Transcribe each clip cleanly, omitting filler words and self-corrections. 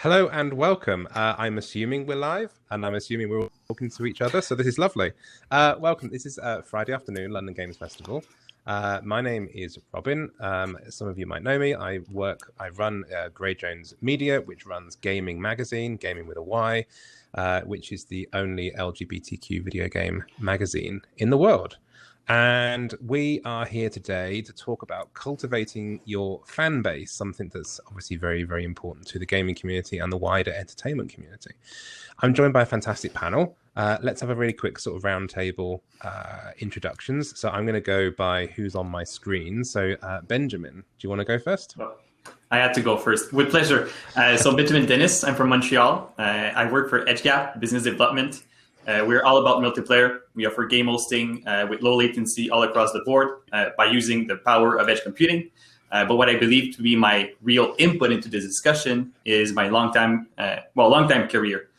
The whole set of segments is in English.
Hello and welcome. I'm assuming we're live, and I'm assuming we're all talking to each other, so this is lovely. Welcome. This is Friday afternoon, London Games Festival. My name is Robin. Some of you might know me. I run Grey Jones Media, which runs Gaming Magazine, Gaming with a Y, which is the only LGBTQ video game magazine in the world. And we are here today to talk about cultivating your fan base, something that's obviously very, very important to the gaming community and the wider entertainment community. I'm joined by a fantastic panel. Let's have a really quick sort of roundtable introductions. So I'm going to go by who's on my screen. So Benjamin, do you want to go first? Well, I had to go first. With pleasure. So Benjamin Dennis, I'm from Montreal. I work for EdgeGap Business Development. We're all about multiplayer. We offer game hosting with low latency all across the board by using the power of edge computing. But what I believe to be my real input into this discussion is my long-time career.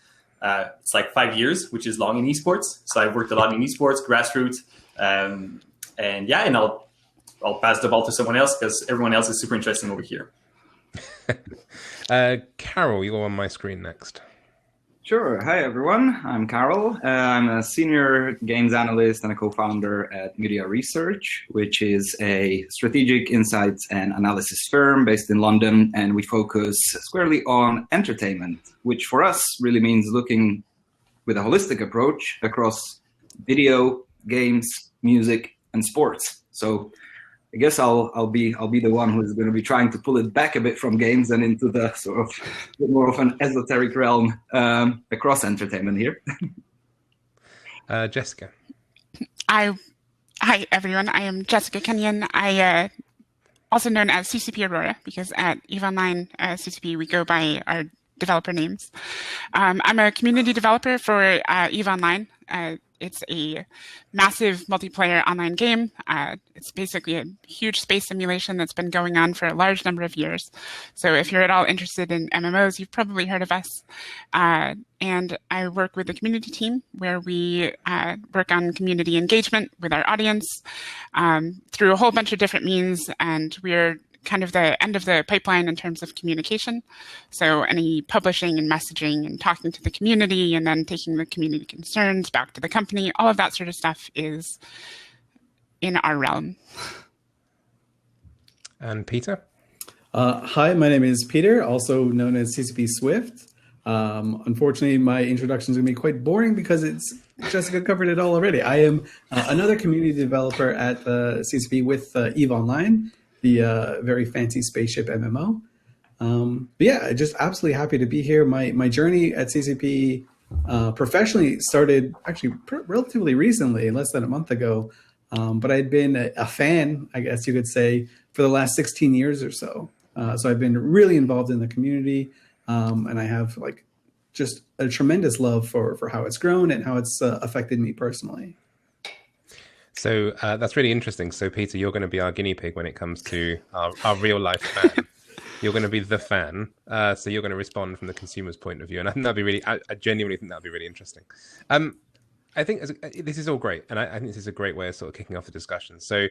It's like 5 years, which is long in esports. So I've worked a lot in esports, grassroots, and I'll pass the ball to someone else because everyone else is super interesting over here. Carol, you're on my screen next. Sure. Hi, everyone. I'm Carol. I'm a senior games analyst and a co-founder at Media Research, which is a strategic insights and analysis firm based in London. And we focus squarely on entertainment, which for us really means looking with a holistic approach across video, games, music, and sports. So I guess I'll be the one who's going to be trying to pull it back a bit from games and into the sort of bit more of an esoteric realm across entertainment here. Jessica. Hi everyone. I am Jessica Kenyon. I also known as CCP Aurora because at EVE Online CCP we go by our developer names. I'm a community developer for EVE Online. It's a massive multiplayer online game. It's basically a huge space simulation that's been going on for a large number of years. So if you're at all interested in MMOs, you've probably heard of us. And I work with the community team where we work on community engagement with our audience through a whole bunch of different means. And we're kind of the end of the pipeline in terms of communication. So any publishing and messaging and talking to the community and then taking the community concerns back to the company, all of that sort of stuff is in our realm. And Peter? Hi, my name is Peter, also known as CCP Swift. Unfortunately, my introduction is going to be quite boring because Jessica covered it all already. I am another community developer at CCP with EVE Online, the very fancy spaceship MMO. But yeah, just absolutely happy to be here. My journey at CCP professionally started actually relatively recently, less than a month ago. But I'd been a fan, I guess you could say, for the last 16 years or so. So I've been really involved in the community, and I have like just a tremendous love for how it's grown and how it's affected me personally. So that's really interesting. So Peter, you're going to be our guinea pig when it comes to our real life fan. You're going to be the fan. So you're going to respond from the consumer's point of view. And I think that'd be really, I genuinely think that'd be really interesting. I think this is all great. And I think this is a great way of sort of kicking off the discussion. So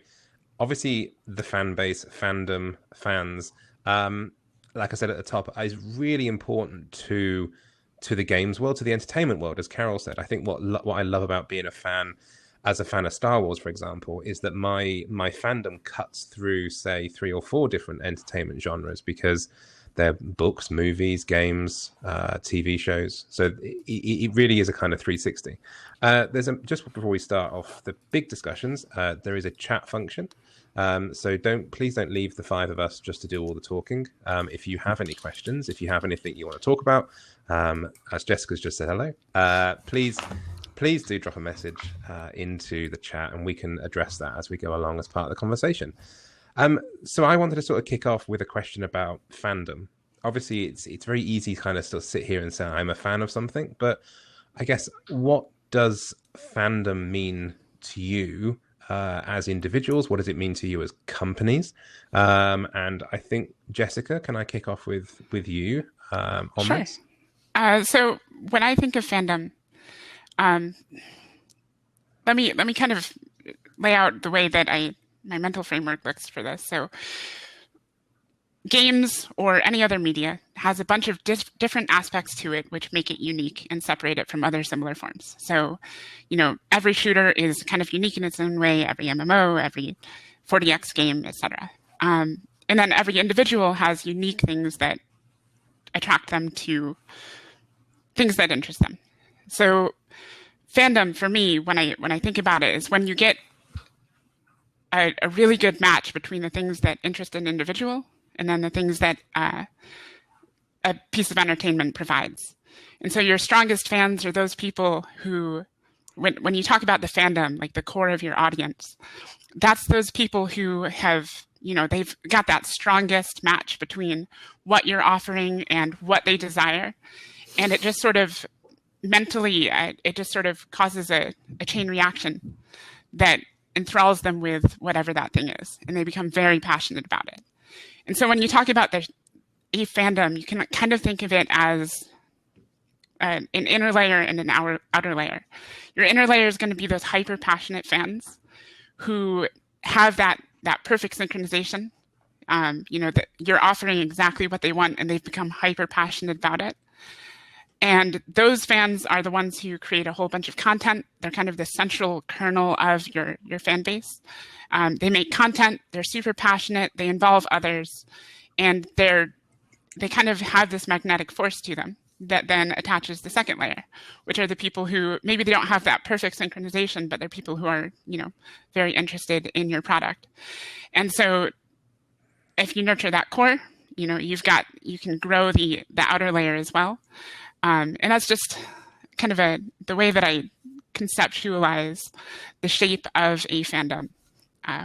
obviously the fan base, fandom, fans, like I said at the top, is really important to the games world, to the entertainment world, as Carol said. I think what I love about being a fan, as a fan of Star Wars, for example, is that my fandom cuts through, say, 3 or 4 different entertainment genres because they're books, movies, games, TV shows. So it really is a kind of 360. Just before we start off the big discussions, there is a chat function. So please don't leave the 5 of us just to do all the talking. If you have any questions, if you have anything you want to talk about, as Jessica's just said hello, please do drop a message into the chat and we can address that as we go along as part of the conversation. So I wanted to sort of kick off with a question about fandom. Obviously, it's very easy to kind of still sit here and say I'm a fan of something, but I guess what does fandom mean to you as individuals? What does it mean to you as companies? And I think, Jessica, can I kick off with you on Sure. this? So when I think of fandom, let me kind of lay out the way that my mental framework looks for this. So games or any other media has a bunch of different aspects to it which make it unique and separate it from other similar forms. So, every shooter is kind of unique in its own way, every MMO, every 40x game, etc. And then every individual has unique things that attract them to things that interest them. So fandom for me, when I think about it, is when you get a really good match between the things that interest an individual and then the things that a piece of entertainment provides. And so your strongest fans are those people who, when you talk about the fandom, like the core of your audience, that's those people who have, they've got that strongest match between what you're offering and what they desire. And it just sort of mentally, it just sort of causes a chain reaction that enthralls them with whatever that thing is. And they become very passionate about it. And so when you talk about a fandom, you can kind of think of it as an inner layer and an outer layer. Your inner layer is going to be those hyper passionate fans who have that perfect synchronization. That you're offering exactly what they want and they've become hyper passionate about it. And those fans are the ones who create a whole bunch of content. They're kind of the central kernel of your fan base. They make content, they're super passionate, they involve others, and they kind of have this magnetic force to them that then attaches the second layer, which are the people who maybe they don't have that perfect synchronization, but they're people who are, very interested in your product. And so if you nurture that core, you can grow the outer layer as well. And that's just kind of the way that I conceptualize the shape of a fandom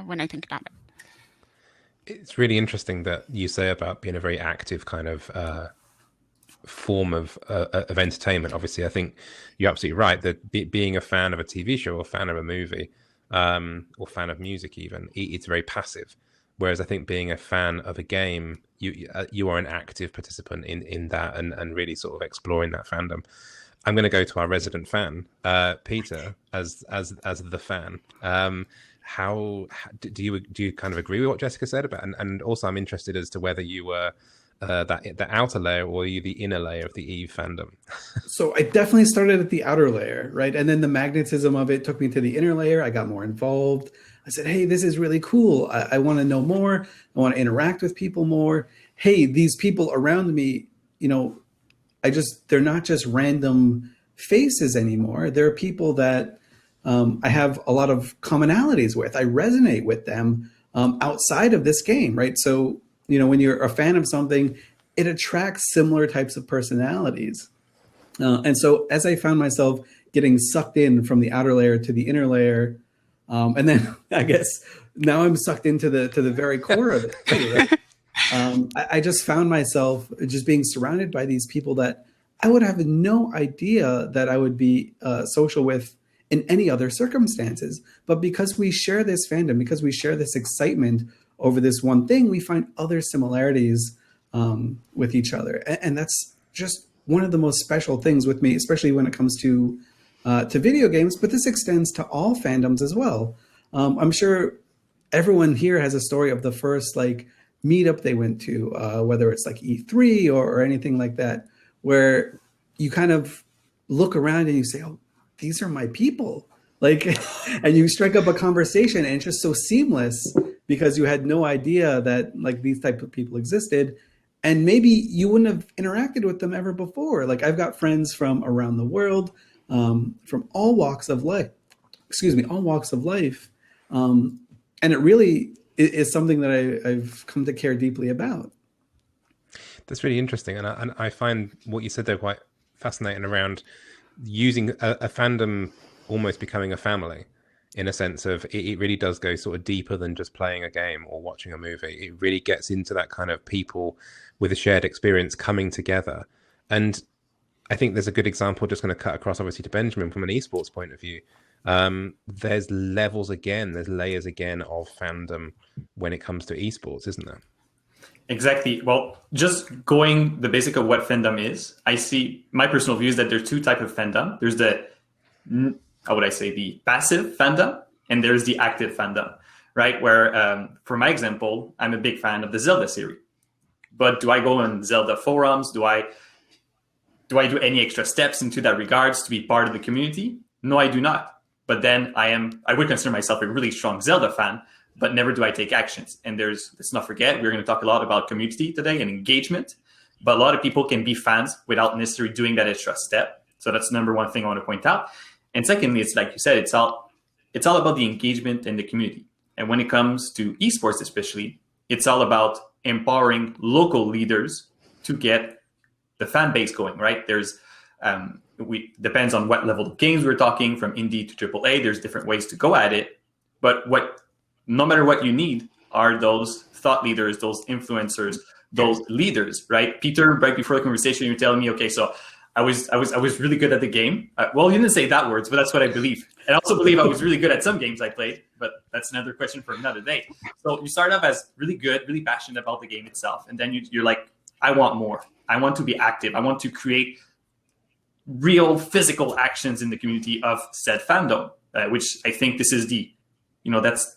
when I think about it. It's really interesting that you say about being a very active kind of form of entertainment. Obviously, I think you're absolutely right that being a fan of a TV show or fan of a movie or fan of music even, it's very passive. Whereas I think being a fan of a game, you are an active participant in that and really sort of exploring that fandom. I'm going to go to our resident fan, Peter, as the fan. How do you kind of agree with what Jessica said about? And also, I'm interested as to whether you were the outer layer or you the inner layer of the Eve fandom. So I definitely started at the outer layer, right? And then the magnetism of it took me to the inner layer. I got more involved. I said, hey, this is really cool. I want to know more. I want to interact with people more. Hey, these people around me, they're not just random faces anymore. They're people that I have a lot of commonalities with. I resonate with them outside of this game, right? So, when you're a fan of something, it attracts similar types of personalities. And so as I found myself getting sucked in from the outer layer to the inner layer, and then I guess now I'm sucked into the very core of it too, right? I just found myself just being surrounded by these people that I would have no idea that I would be social with in any other circumstances. But because we share this fandom, because we share this excitement over this one thing, we find other similarities with each other. And that's just one of the most special things with me, especially when it comes to video games, but this extends to all fandoms as well. I'm sure everyone here has a story of the first meetup they went to, whether it's like E3 or anything like that, where you kind of look around and you say, oh, these are my people. And you strike up a conversation and it's just so seamless because you had no idea that these type of people existed. And maybe you wouldn't have interacted with them ever before. I've got friends from around the world, from all walks of life. And it really is something that I've come to care deeply about. That's really interesting. And I find what you said there quite fascinating around using a fandom almost becoming a family, in a sense of it really does go sort of deeper than just playing a game or watching a movie. It really gets into that kind of people with a shared experience coming together. And I think there's a good example, just going to cut across obviously to Benjamin from an esports point of view. There's levels again, there's layers again of fandom when it comes to esports, isn't there? Exactly. Well, just going the basic of what fandom is, I see my personal view is that there's two types of fandom. There's the passive fandom, and there's the active fandom, right? Where, for my example, I'm a big fan of the Zelda series. But do I go on Zelda forums? Do I do any extra steps into that regards to be part of the community? No, I do not. But then I would consider myself a really strong Zelda fan, but never do I take actions. And let's not forget, we're going to talk a lot about community today and engagement, but a lot of people can be fans without necessarily doing that extra step. So that's number one thing I want to point out. And secondly, it's like you said, it's all about the engagement and the community. And when it comes to esports, especially, it's all about empowering local leaders to get the fan base going, right? There's depends on what level of games we're talking, from indie to AAA. There's different ways to go at it, but no matter what you need are those thought leaders, those influencers, those leaders, right? Peter, right before the conversation, you were telling me, okay, so I was really good at the game. Well, you didn't say that words, but that's what I believe. And I also believe I was really good at some games I played, but that's another question for another day. So you start off as really good, really passionate about the game itself, and then you're like, I want more. I want to be active. I want to create real physical actions in the community of said fandom, which I think this is that's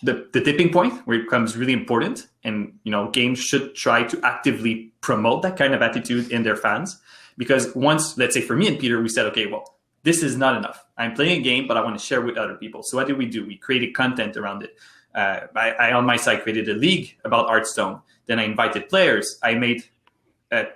the tipping point where it becomes really important. And, games should try to actively promote that kind of attitude in their fans. Because once, let's say for me and Peter, we said, okay, well, this is not enough. I'm playing a game, but I want to share with other people. So what did we do? We created content around it. I on my side, created a league about Hearthstone. Then I invited players. I made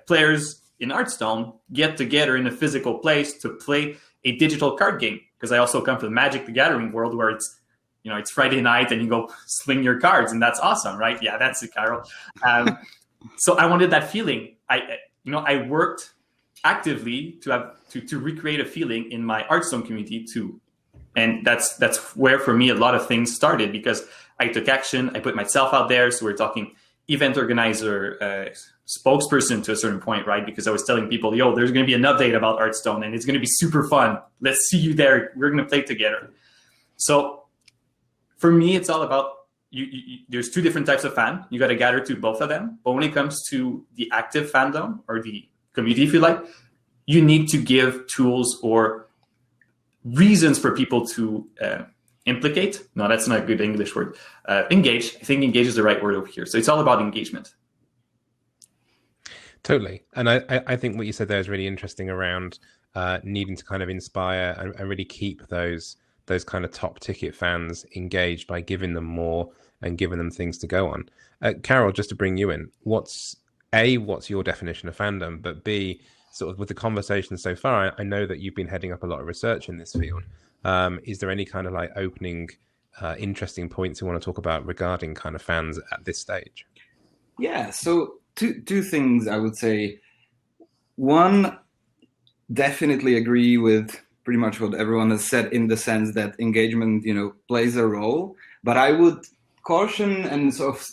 players in Hearthstone get together in a physical place to play a digital card game. Because I also come from the Magic the Gathering world where it's Friday night and you go sling your cards, and that's awesome, right? Yeah, that's it, Carol. So I wanted that feeling. I worked actively to recreate a feeling in my Hearthstone community too. And that's where for me a lot of things started, because I took action. I put myself out there. So we're talking event organizer, spokesperson to a certain point, right? Because I was telling people, yo, there's going to be an update about Hearthstone and it's going to be super fun. Let's see you there. We're going to play together. So for me, it's all about there's two different types of fan. You got to gather to both of them. But when it comes to the active fandom or the community, if you like, you need to give tools or reasons for people to implicate. No, that's not a good English word. Engage. I think engage is the right word over here. So it's all about engagement. Totally. And I think what you said there is really interesting around needing to kind of inspire and really keep those kind of top ticket fans engaged by giving them more and giving them things to go on. Carol, just to bring you in, what's your definition of fandom? But B, sort of with the conversation so far, I know that you've been heading up a lot of research in this field. Is there any kind of like opening, interesting points you want to talk about regarding kind of fans at this stage? Yeah, so two things I would say. One, definitely agree with pretty much what everyone has said in the sense that engagement, plays a role. But I would caution and sort of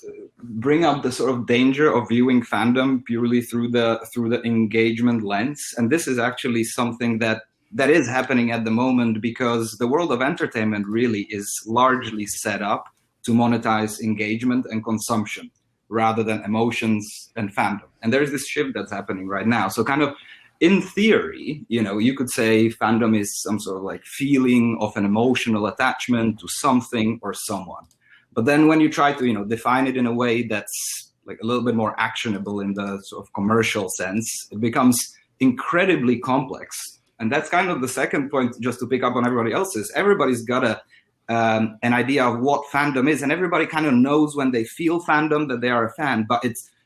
bring up the sort of danger of viewing fandom purely through the engagement lens. And this is actually something that is happening at the moment, because the world of entertainment really is largely set up to monetize engagement and consumption rather than emotions and fandom. And there's this shift that's happening right now. So kind of in theory, you could say fandom is some sort of like feeling of an emotional attachment to something or someone. But then when you try to, define it in a way that's like a little bit more actionable in the sort of commercial sense, it becomes incredibly complex. And that's kind of the second point, just to pick up on everybody else's. Everybody's got an idea of what fandom is, and everybody kind of knows when they feel fandom that they are a fan, but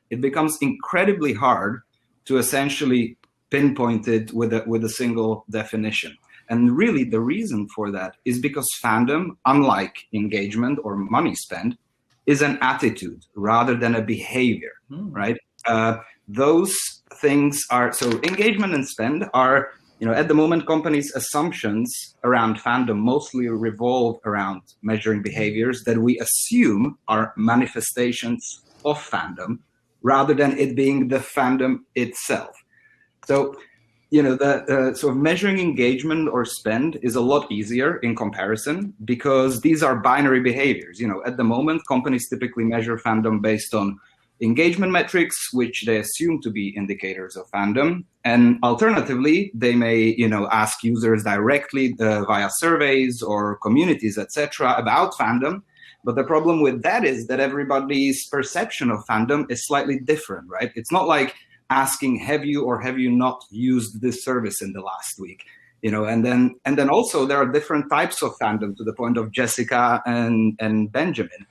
it becomes incredibly hard to essentially pinpoint it with a single definition. And really the reason for that is because fandom, unlike engagement or money spent, is an attitude rather than a behavior, right? Those things are, so engagement and spend are, at the moment, companies' assumptions around fandom mostly revolve around measuring behaviors that we assume are manifestations of fandom rather than it being the fandom itself. So, the sort of measuring engagement or spend is a lot easier in comparison because these are binary behaviors. At the moment, companies typically measure fandom based on engagement metrics, which they assume to be indicators of fandom. And alternatively, they may, ask users directly via surveys or communities, etc., about fandom. But the problem with that is that everybody's perception of fandom is slightly different, right? It's not like asking, have you or have you not used this service in the last week? You know, and then also there are different types of fandom, to the point of Jessica and Benjamin,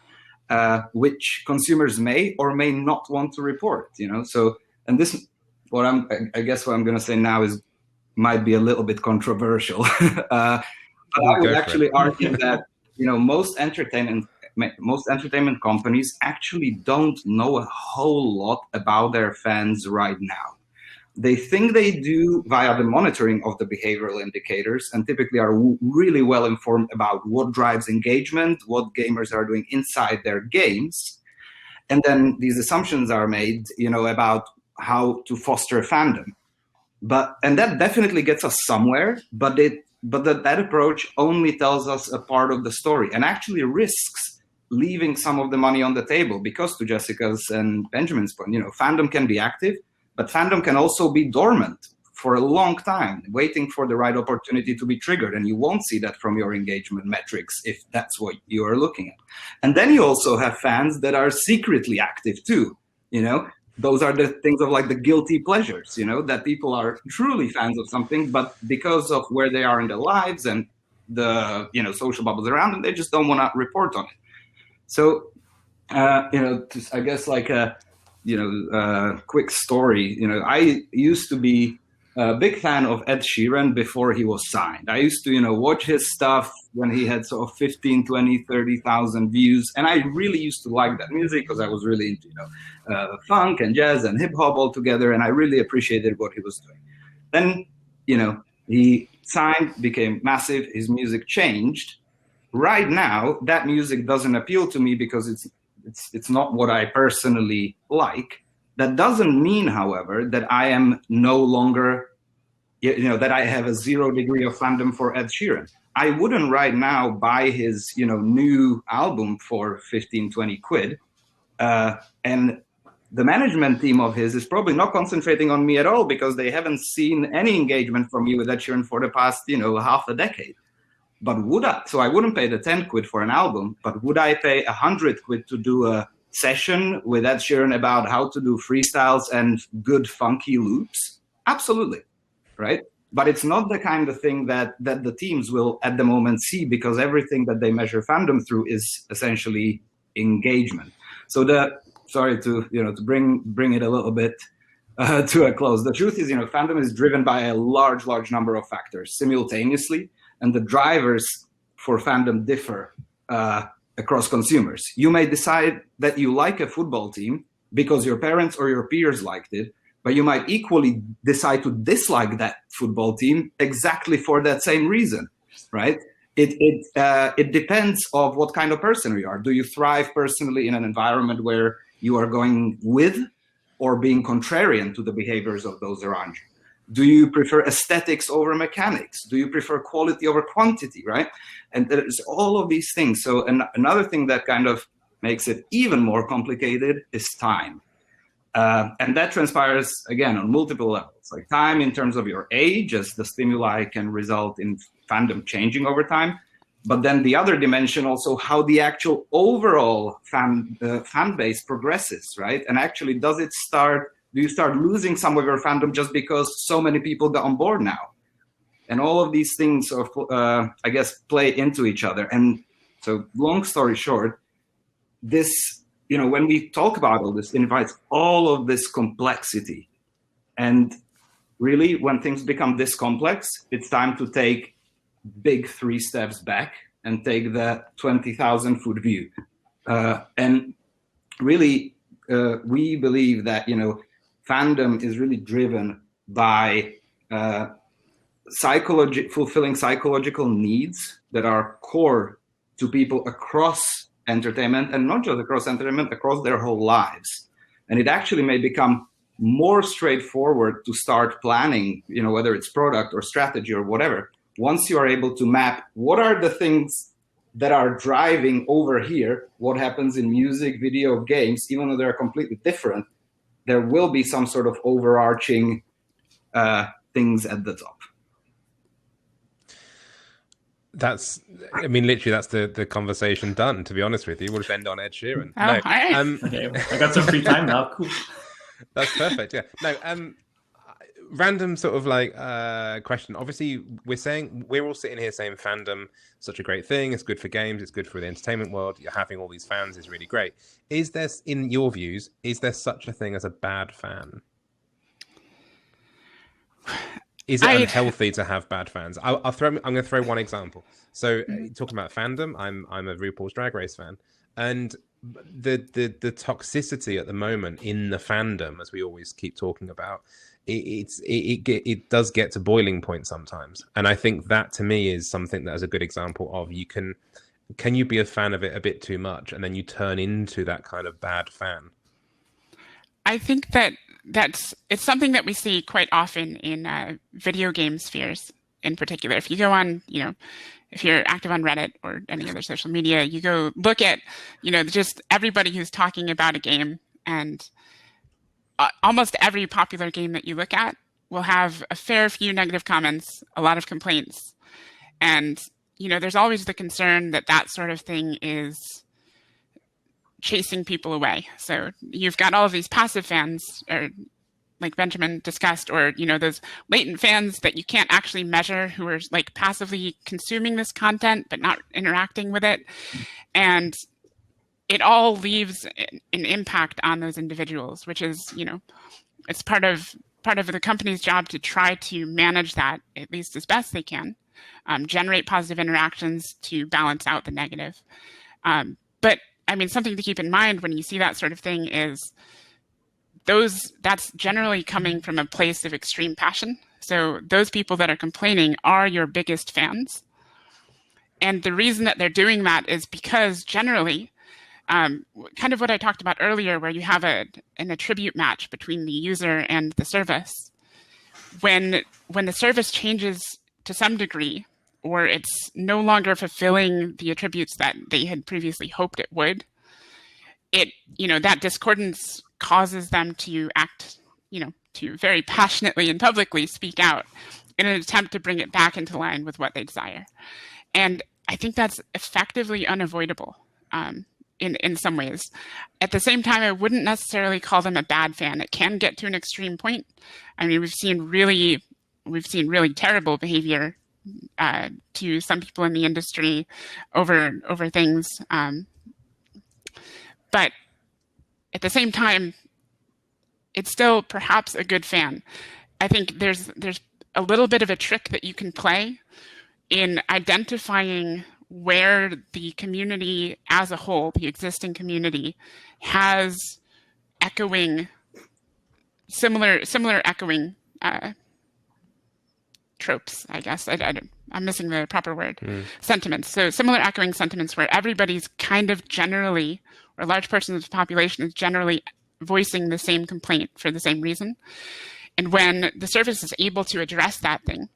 which consumers may or may not want to report. You know, so and this, I guess what I'm going to say now might be a little bit controversial, but I would actually argue that, you know, most entertainment companies actually don't know a whole lot about their fans right now. They think they do via the monitoring of the behavioral indicators, and typically are really well informed about what drives engagement, what gamers are doing inside their games. And then these assumptions are made, you know, about how to foster fandom. And that definitely gets us somewhere, but that approach only tells us a part of the story and actually risks leaving some of the money on the table, because to Jessica's and Benjamin's point, you know, fandom can be active, but fandom can also be dormant for a long time, waiting for the right opportunity to be triggered. And you won't see that from your engagement metrics if that's what you are looking at. And then you also have fans that are secretly active too. You know, those are the things of like the guilty pleasures, you know, that people are truly fans of something, but because of where they are in their lives and the, you know, social bubbles around them, they just don't want to report on it. So, you know, I guess like a, you know, quick story, you know, I used to be a big fan of Ed Sheeran before he was signed. I used to, you know, watch his stuff when he had sort of 15, 20, 30,000 views. And I really used to like that music because I was really into, you know, funk and jazz and hip hop all together. And I really appreciated what he was doing. Then, you know, he signed, became massive, his music changed. Right now, that music doesn't appeal to me because it's not what I personally like. That doesn't mean, however, that I am no longer, you know, that I have a 0 degree of fandom for Ed Sheeran. I wouldn't right now buy his, you know, new album for 15, 20 quid. And the management team of his is probably not concentrating on me at all because they haven't seen any engagement from me with Ed Sheeran for the past, you know, half a decade. But would I? So I wouldn't pay the 10 quid for an album, but would I pay 100 quid to do a session with Ed Sheeran about how to do freestyles and good funky loops? Absolutely, right? But it's not the kind of thing that the teams will at the moment see, because everything that they measure fandom through is essentially engagement. So sorry to, you know, to bring it a little bit to a close. The truth is, you know, fandom is driven by a large number of factors simultaneously, and the drivers for fandom differ across consumers. You may decide that you like a football team because your parents or your peers liked it, but you might equally decide to dislike that football team exactly for that same reason, right? It depends of what kind of person you are. Do you thrive personally in an environment where you are going with or being contrarian to the behaviors of those around you? Do you prefer aesthetics over mechanics? Do you prefer quality over quantity, right? And there's all of these things. So another thing that kind of makes it even more complicated is time. And that transpires, again, on multiple levels. Like time in terms of your age, as the stimuli can result in fandom changing over time. But then the other dimension also, how the actual overall fan base progresses, right? And actually, do you start losing some of your fandom just because so many people got on board now? And all of these things, I guess, play into each other. And so, long story short, this, you know, when we talk about all this, it invites all of this complexity. And really, when things become this complex, it's time to take big 3 steps back and take the 20,000 foot view. And really, we believe that, you know, fandom is really driven by fulfilling psychological needs that are core to people across entertainment, and not just across entertainment, across their whole lives. And it actually may become more straightforward to start planning, you know, whether it's product or strategy or whatever, once you are able to map what are the things that are driving over here, what happens in music, video, games, even though they're completely different, there will be some sort of overarching things at the top. That's, I mean, literally, that's the conversation done. To be honest with you, we'll just end on Ed Sheeran. Oh, No, all right. Okay, I got some free time now. Cool. that's perfect. Yeah. No. Random sort of like question. Obviously, we're all sitting here saying fandom such a great thing. It's good for games. It's good for the entertainment world. You're having all these fans is really great. Is there, in your views, is there such a thing as a bad fan? Is it unhealthy to have bad fans? I'm going to throw one example. So talking about fandom, I'm a RuPaul's Drag Race fan, and the toxicity at the moment in the fandom, as we always keep talking about, it does get to boiling point sometimes. And I think that to me is something that is a good example of can you be a fan of it a bit too much, and then you turn into that kind of bad fan. I think it's something that we see quite often in video game spheres in particular. If you go on, if you're active on Reddit or any other social media, you go look at, just everybody who's talking about a game, and almost every popular game that you look at will have a fair few negative comments, a lot of complaints. And, there's always the concern that sort of thing is chasing people away. So you've got all of these passive fans, or like Benjamin discussed, or those latent fans that you can't actually measure, who are like passively consuming this content but not interacting with it, and it all leaves an impact on those individuals, which is it's part of the company's job to try to manage that at least as best they can, generate positive interactions to balance out the negative. But I mean, something to keep in mind when you see that sort of thing is that's generally coming from a place of extreme passion. So those people that are complaining are your biggest fans. And the reason that they're doing that is because generally, kind of what I talked about earlier, where you have an attribute match between the user and the service. When the service changes to some degree, or it's no longer fulfilling the attributes that they had previously hoped it would, that discordance causes them to act, to very passionately and publicly speak out in an attempt to bring it back into line with what they desire. And I think that's effectively unavoidable in some ways. At the same time, I wouldn't necessarily call them a bad fan. It can get to an extreme point. I mean, we've seen really terrible behavior to some people in the industry over things. But at the same time, it's still perhaps a good fan. I think there's a little bit of a trick that you can play in identifying where the community as a whole, the existing community, has similar echoing tropes, I guess. I'm missing the proper word. Sentiments. So similar echoing sentiments where everybody's kind of generally, or a large portion of the population is generally voicing the same complaint for the same reason. And when the service is able to address that thing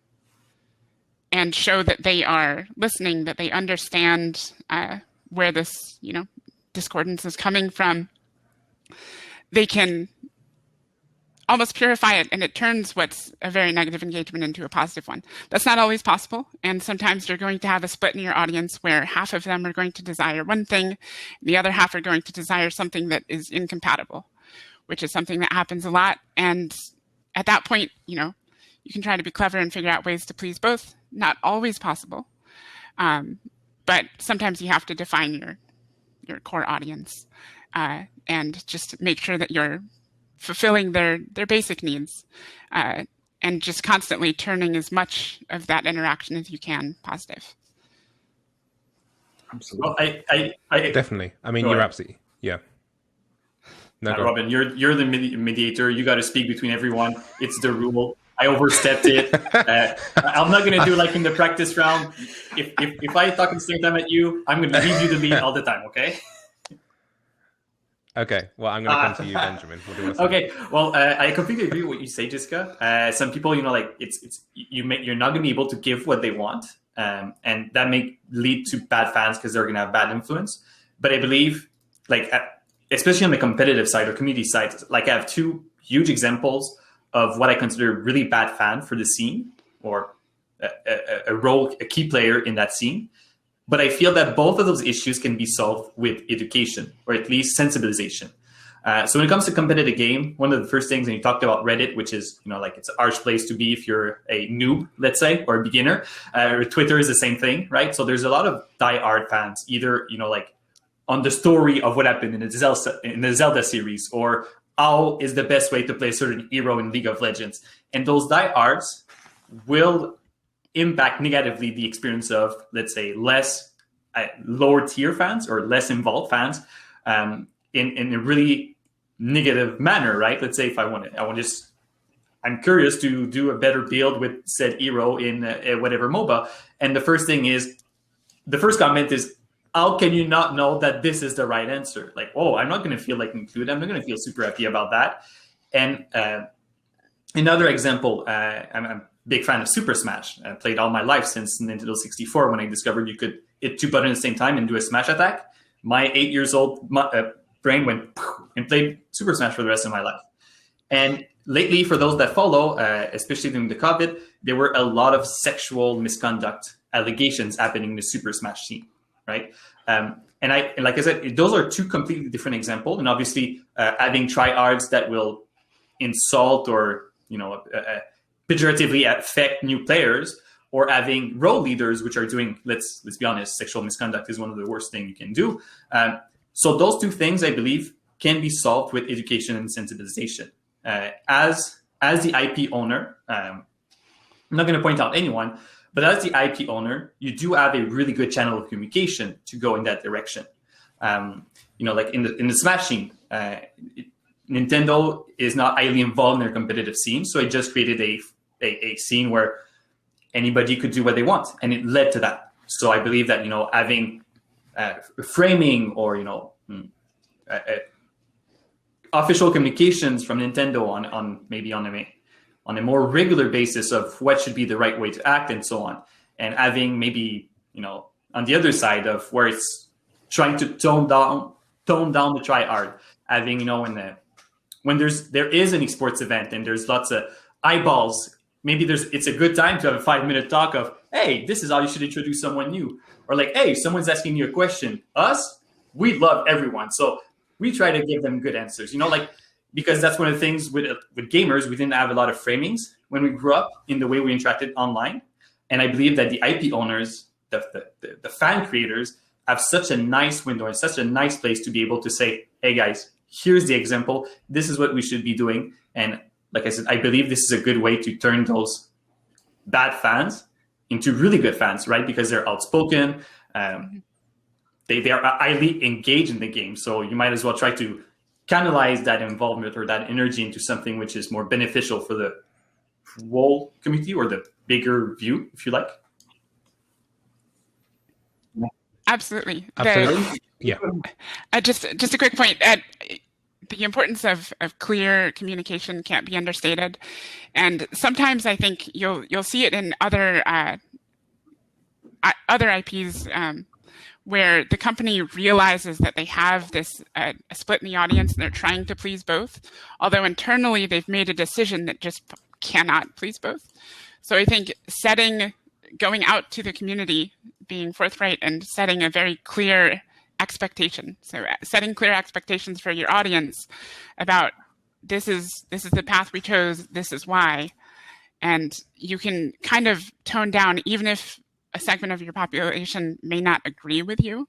and show that they are listening, that they understand where this, discordance is coming from, they can almost purify it, and it turns what's a very negative engagement into a positive one. That's not always possible, and sometimes you're going to have a split in your audience where half of them are going to desire one thing, and the other half are going to desire something that is incompatible, which is something that happens a lot. And at that point, you can try to be clever and figure out ways to please both. Not always possible, but sometimes you have to define your core audience and just make sure that you're fulfilling their basic needs, and just constantly turning as much of that interaction as you can positive. Absolutely. Well, I Definitely. I mean, you're absolutely, yeah. No, Robin, you're the mediator. You got to speak between everyone. It's the rule. I overstepped it. I'm not going to do like in the practice round. If I talk at the same time at you, I'm going to leave you the lead all the time, okay? Okay, well, I'm going to come to you, Benjamin. What do you want to say? Okay, well, I completely agree with what you say, Jessica. Some people, you're not going to be able to give what they want, and that may lead to bad fans because they're going to have bad influence. But I believe, especially on the competitive side or community side, I have two huge examples of what I consider really bad fan for the scene, or a key player in that scene. But I feel that both of those issues can be solved with education, or at least sensibilization. So when it comes to competitive game, one of the first things, and you talked about Reddit, which is, like it's a harsh place to be if you're a noob, let's say, or a beginner. Twitter is the same thing, right? So there's a lot of die-hard fans, either, like on the story of what happened in the Zelda series, or how is the best way to play a certain hero in League of Legends. And those die-hards will impact negatively the experience of, let's say, less lower tier fans or less involved fans in a really negative manner, right? Let's say if I'm curious to do a better build with said hero in whatever MOBA, and the first comment is, how can you not know that this is the right answer? Like, I'm not going to feel like included. I'm not going to feel super happy about that. And another example, I'm a big fan of Super Smash. I played all my life since Nintendo 64 when I discovered you could hit 2 buttons at the same time and do a smash attack. My 8 years old brain went and played Super Smash for the rest of my life. And lately, for those that follow, especially during the COVID, there were a lot of sexual misconduct allegations happening in the Super Smash scene, right? And like I said, those are two completely different examples. And obviously, having tryhards that will insult or pejoratively affect new players, or having role leaders which are doing, let's be honest, sexual misconduct is one of the worst things you can do. So those two things, I believe, can be solved with education and sensibilization. As the IP owner, I'm not going to point out anyone, but as the IP owner, you do have a really good channel of communication to go in that direction. Like in the Smash scene, Nintendo is not highly involved in their competitive scene, so it just created a scene where anybody could do what they want, and it led to that. So I believe that having framing or official communications from Nintendo on a more regular basis of what should be the right way to act and so on, and having maybe on the other side of where it's trying to tone down the tryhard, having when there is an esports event and there's lots of eyeballs, maybe it's a good time to have a 5-minute talk of, hey, this is how you should introduce someone new, or like, hey, someone's asking you a question. Us, we love everyone, so we try to give them good answers. Because that's one of the things with gamers, we didn't have a lot of framings when we grew up in the way we interacted online, and I believe that the IP owners, the fan creators, have such a nice window and such a nice place to be able to say, hey guys, here's the example. This is what we should be doing. And like I said, I believe this is a good way to turn those bad fans into really good fans, right? Because they're outspoken. They are highly engaged in the game. So you might as well try to canalize that involvement or that energy into something which is more beneficial for the whole community or the bigger view, if you like. Absolutely. Yeah. Just a quick point. The importance of clear communication can't be understated, and sometimes I think you'll see it in other IPs where the company realizes that they have this a split in the audience and they're trying to please both, although internally they've made a decision that just cannot please both. So I think going out to the community, being forthright and setting a very clear expectation. So setting clear expectations for your audience about this is the path we chose, this is why. And you can kind of tone down, even if a segment of your population may not agree with you,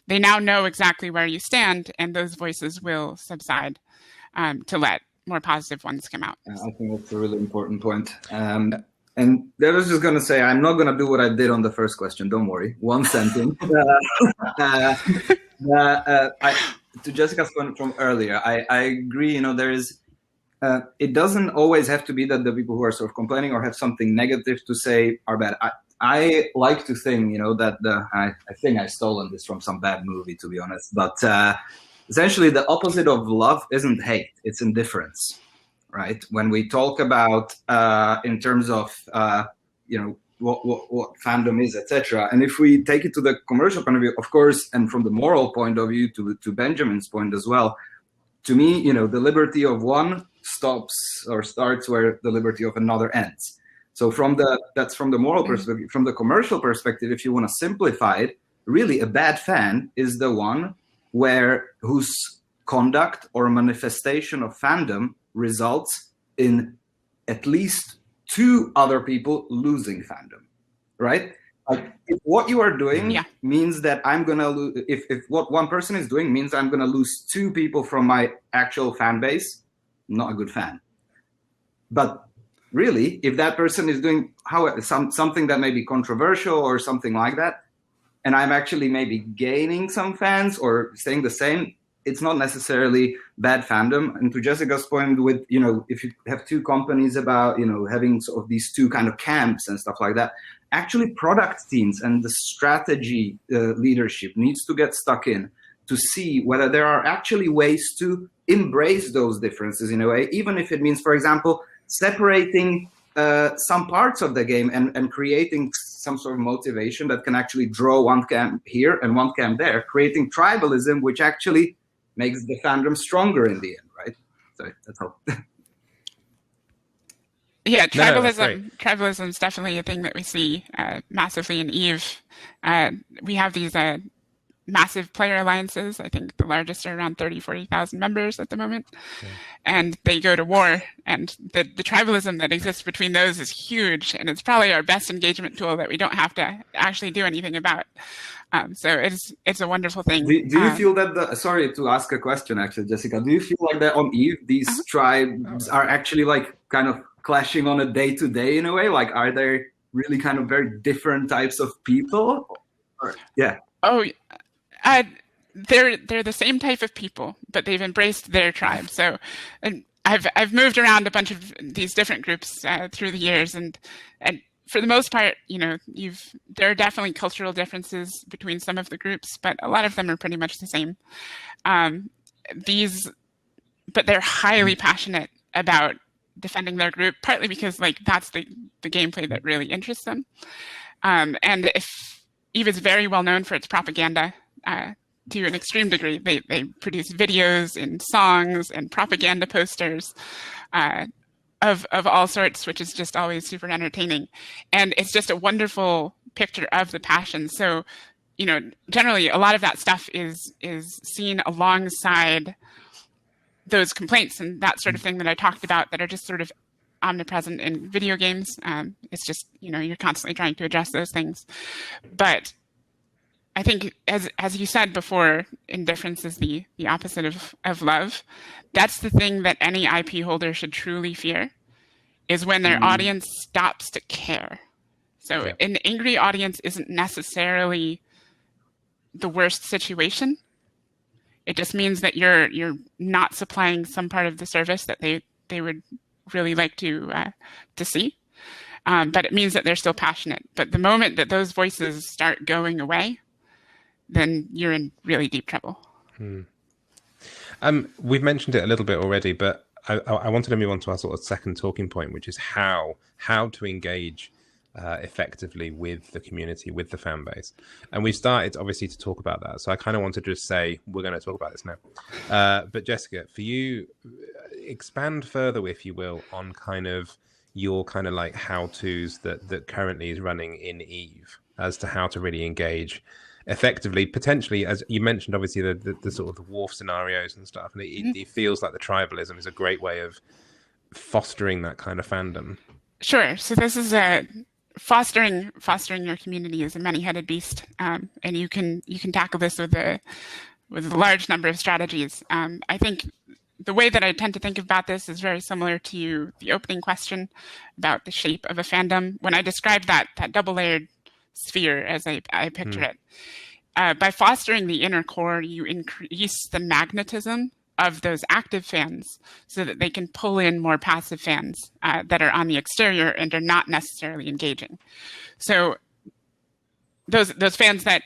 they now know exactly where you stand, and those voices will subside to let more positive ones come out. I think that's a really important point. And I was just going to say, I'm not going to do what I did on the first question. Don't worry. One sentence. To Jessica's point from earlier, I agree. There is. It doesn't always have to be that the people who are sort of complaining or have something negative to say are bad. I like to think, that I think I've stolen this from some bad movie, to be honest. But essentially, the opposite of love isn't hate; it's indifference. Right? When we talk about in terms of what fandom is, etc., and if we take it to the commercial point of view, of course, and from the moral point of view, to Benjamin's point as well, to me, the liberty of one stops or starts where the liberty of another ends. So that's from the moral perspective. From the commercial perspective, if you want to simplify it, really a bad fan is the one whose conduct or manifestation of fandom results in at least 2 other people losing fandom, right? Like, if what you are doing means that I'm gonna lose, if what one person is doing means I'm gonna lose 2 people from my actual fan base, not a good fan. But really, if that person is doing something that may be controversial or something like that, and I'm actually maybe gaining some fans or staying the same, it's not necessarily bad fandom. And to Jessica's point with, if you have 2 companies about, having sort of these 2 kind of camps and stuff like that, actually product teams and the strategy leadership needs to get stuck in to see whether there are actually ways to embrace those differences in a way, even if it means, for example, separating some parts of the game and creating some sort of motivation that can actually draw one camp here and one camp there, creating tribalism, which actually makes the fandom stronger in the end, right? So that's all. Yeah, tribalism is definitely a thing that we see massively in EVE. We have these massive player alliances. I think the largest are around 40,000 members at the moment. Okay. And they go to war. And the tribalism that exists between those is huge. And it's probably our best engagement tool that we don't have to actually do anything about. So it's a wonderful thing. Do you feel that sorry to ask a question, actually, Jessica, do you feel like that on EVE, these tribes are actually like kind of clashing on a day-to-day in a way? Like, are they really kind of very different types of people? Yeah. Oh, they're the same type of people, but they've embraced their tribe. So, and I've moved around a bunch of these different groups through the years, and for the most part, there are definitely cultural differences between some of the groups, but a lot of them are pretty much the same. But they're highly passionate about defending their group, partly because that's the gameplay that really interests them. And if EVE is very well known for its propaganda to an extreme degree. They produce videos and songs and propaganda posters of all sorts, which is just always super entertaining. And it's just a wonderful picture of the passion. So, generally a lot of that stuff is seen alongside those complaints and that sort of thing that I talked about that are just sort of omnipresent in video games. It's just, you're constantly trying to address those things. But I think, as you said before, indifference is the opposite of love. That's the thing that any IP holder should truly fear, is when their audience stops to care. So an angry audience isn't necessarily the worst situation. It just means that you're not supplying some part of the service that they would really like to see. But it means that they're still passionate. But the moment that those voices start going away, then you're in really deep trouble. We've mentioned it a little bit already, but I wanted to move on to our sort of second talking point, which is how to engage effectively with the community, with the fan base. And we've started obviously to talk about that. So I kind of wanted to just say, we're going to talk about this now. But Jessica, for you, expand further, if you will, on kind of your kind of like how-tos that currently is running in EVE as to how to really engage effectively, potentially, as you mentioned, obviously the sort of the wharf scenarios and stuff. And it feels like the tribalism is a great way of fostering that kind of fandom. Sure. So this is fostering your community is a many-headed beast, and you can tackle this with a large number of strategies. I think the way that I tend to think about this is very similar to the opening question about the shape of a fandom. When I described that double-layered sphere as I picture it, by fostering the inner core, you increase the magnetism of those active fans so that they can pull in more passive fans that are on the exterior and are not necessarily engaging. So those fans that,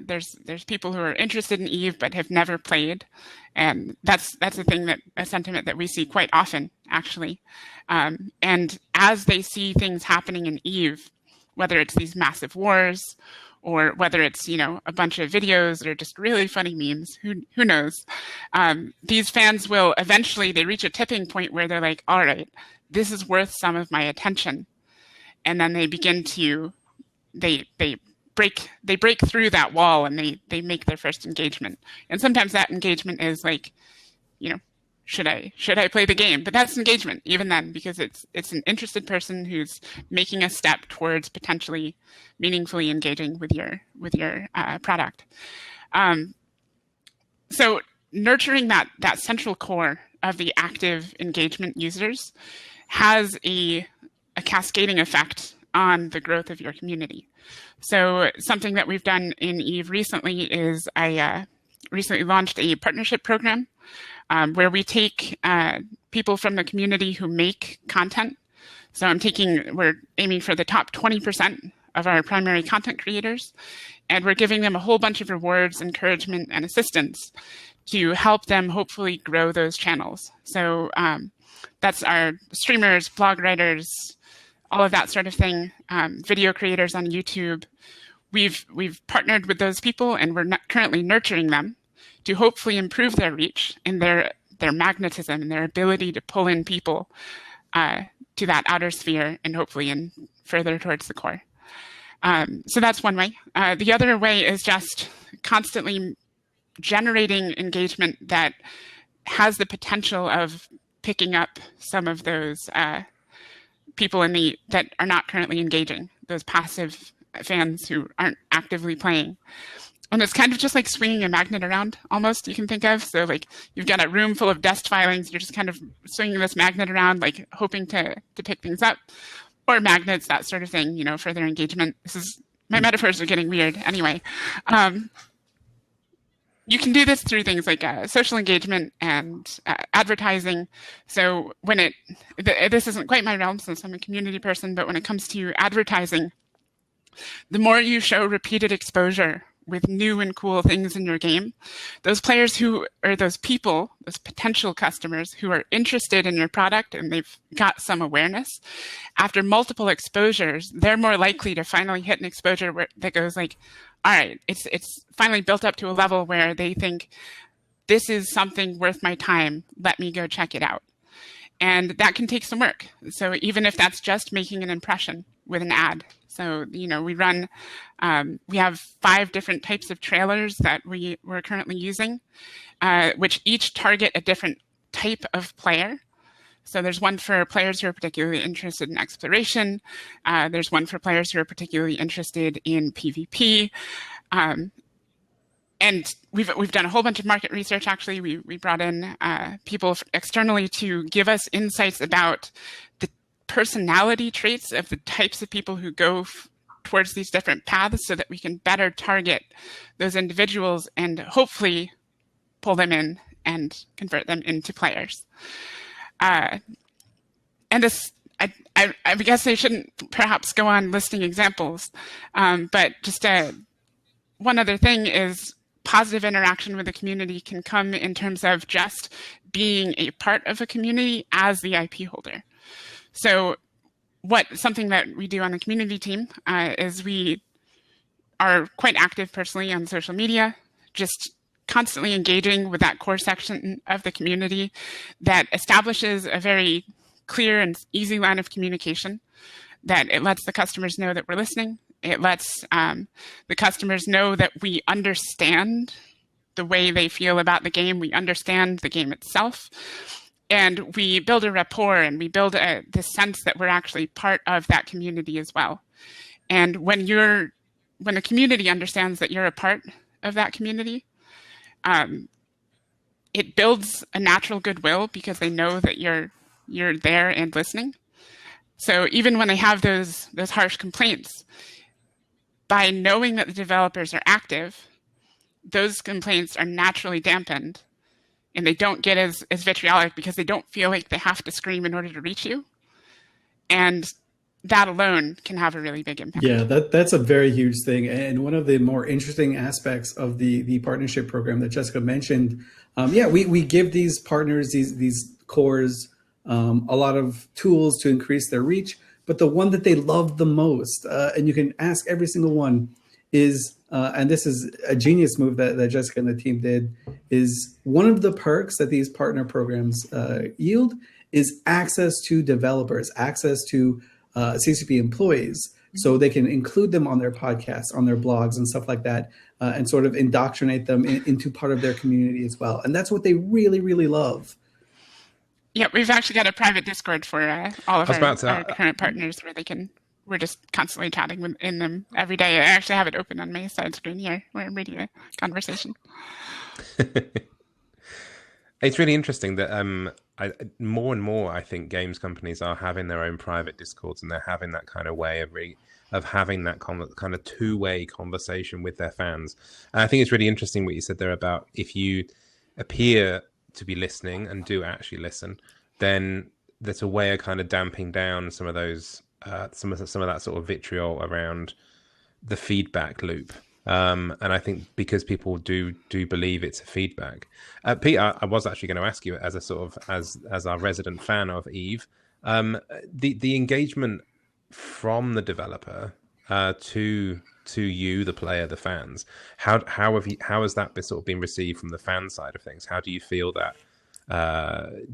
there's people who are interested in EVE but have never played, and that's a sentiment that we see quite often, actually. And as they see things happening in EVE, whether it's these massive wars or whether it's, a bunch of videos that are just really funny memes, who knows? These fans will eventually, they reach a tipping point where they're like, all right, this is worth some of my attention. and then they begin to they break through that wall, and they make their first engagement. And sometimes that engagement is like, should I play the game? But that's engagement even then, because it's an interested person who's making a step towards potentially meaningfully engaging with your product. So nurturing that central core of the active engagement users has a cascading effect on the growth of your community. So something that we've done in EVE recently is I recently launched a partnership program where we take people from the community who make content. So we're aiming for the top 20% of our primary content creators, and we're giving them a whole bunch of rewards, encouragement, and assistance to help them hopefully grow those channels. So that's our streamers, blog writers, all of that sort of thing, video creators on YouTube. We've partnered with those people, and we're currently nurturing them to hopefully improve their reach and their magnetism and their ability to pull in people to that outer sphere and hopefully in further towards the core. So that's one way. The other way is just constantly generating engagement that has the potential of picking up some of those people that are not currently engaging, those passive fans who aren't actively playing. And it's kind of just like swinging a magnet around, almost, you can think of. So like you've got a room full of desk filings, you're just kind of swinging this magnet around, like hoping to pick things up. Or magnets, that sort of thing, further engagement. My metaphors are getting weird. Anyway, you can do this through things like social engagement and advertising. So this isn't quite my realm since I'm a community person, but when it comes to advertising, the more you show repeated exposure with new and cool things in your game, those people, those potential customers who are interested in your product and they've got some awareness, after multiple exposures, they're more likely to finally hit an exposure that goes like, all right, it's finally built up to a level where they think this is something worth my time. Let me go check it out. And that can take some work. So even if that's just making an impression with an ad. So, we run, we have 5 different types of trailers that we're currently using, which each target a different type of player. So there's one for players who are particularly interested in exploration. There's one for players who are particularly interested in PvP. And we've done a whole bunch of market research, actually. We brought in people externally to give us insights about the personality traits of the types of people who go towards these different paths so that we can better target those individuals and hopefully pull them in and convert them into players. And this, I guess I shouldn't perhaps go on listing examples, but just one other thing is positive interaction with the community can come in terms of just being a part of a community as the IP holder. So something that we do on the community team is we are quite active personally on social media, just constantly engaging with that core section of the community that establishes a very clear and easy line of communication, that it lets the customers know that we're listening. It lets the customers know that we understand the way they feel about the game. We understand the game itself. And we build a rapport and we build this sense that we're actually part of that community as well. And when the community understands that you're a part of that community, it builds a natural goodwill because they know that you're there and listening. So even when they have those harsh complaints, by knowing that the developers are active, those complaints are naturally dampened. And they don't get as vitriolic because they don't feel like they have to scream in order to reach you. And that alone can have a really big impact. Yeah, that's a very huge thing. And one of the more interesting aspects of the partnership program that Jessica mentioned, we give these partners, these cores, a lot of tools to increase their reach. But the one that they love the most, and you can ask every single one, is, and this is a genius move that Jessica and the team did, is one of the perks that these partner programs yield is access to developers, access to CCP employees, so they can include them on their podcasts, on their blogs, and stuff like that, and sort of indoctrinate them into part of their community as well. And that's what they really, really love. Yeah, we've actually got a private Discord for all of our current partners where we're just constantly chatting in them every day. I actually have it open on my side screen here where I'm reading a conversation. It's really interesting that more and more, I think games companies are having their own private Discords, and they're having that kind of way of having that kind of two-way conversation with their fans. And I think it's really interesting what you said there about if you appear to be listening and do actually listen, then there's a way of kind of damping down some of those some of that sort of vitriol around the feedback loop. And I think because people do believe it's a feedback. Pete, I was actually going to ask you as a sort of as our resident fan of EVE, the engagement from the developer to you, the player, the fans. How has that been received from the fan side of things? How do you feel that?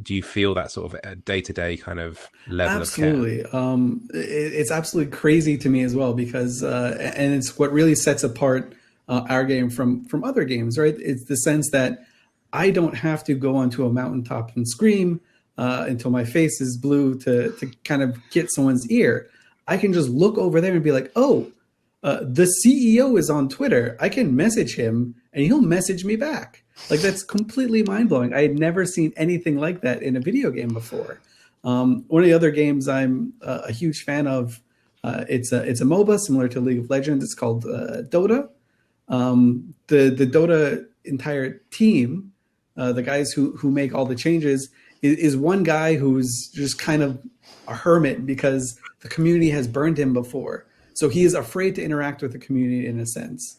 Do you feel that sort of day-to-day kind of level of care? It's absolutely crazy to me as well, because and it's what really sets apart our game from other games, right? It's the sense that I don't have to go onto a mountaintop and scream until my face is blue to kind of get someone's ear. I can just look over there and be like, oh, the CEO is on Twitter. I can message him and he'll message me back. Like, that's completely mind-blowing. I had never seen anything like that in a video game before. One of the other games I'm a huge fan of, it's a MOBA similar to League of Legends. It's called Dota. The Dota entire team, the guys who make all the changes, is one guy who's just kind of a hermit because the community has burned him before. So he is afraid to interact with the community in a sense.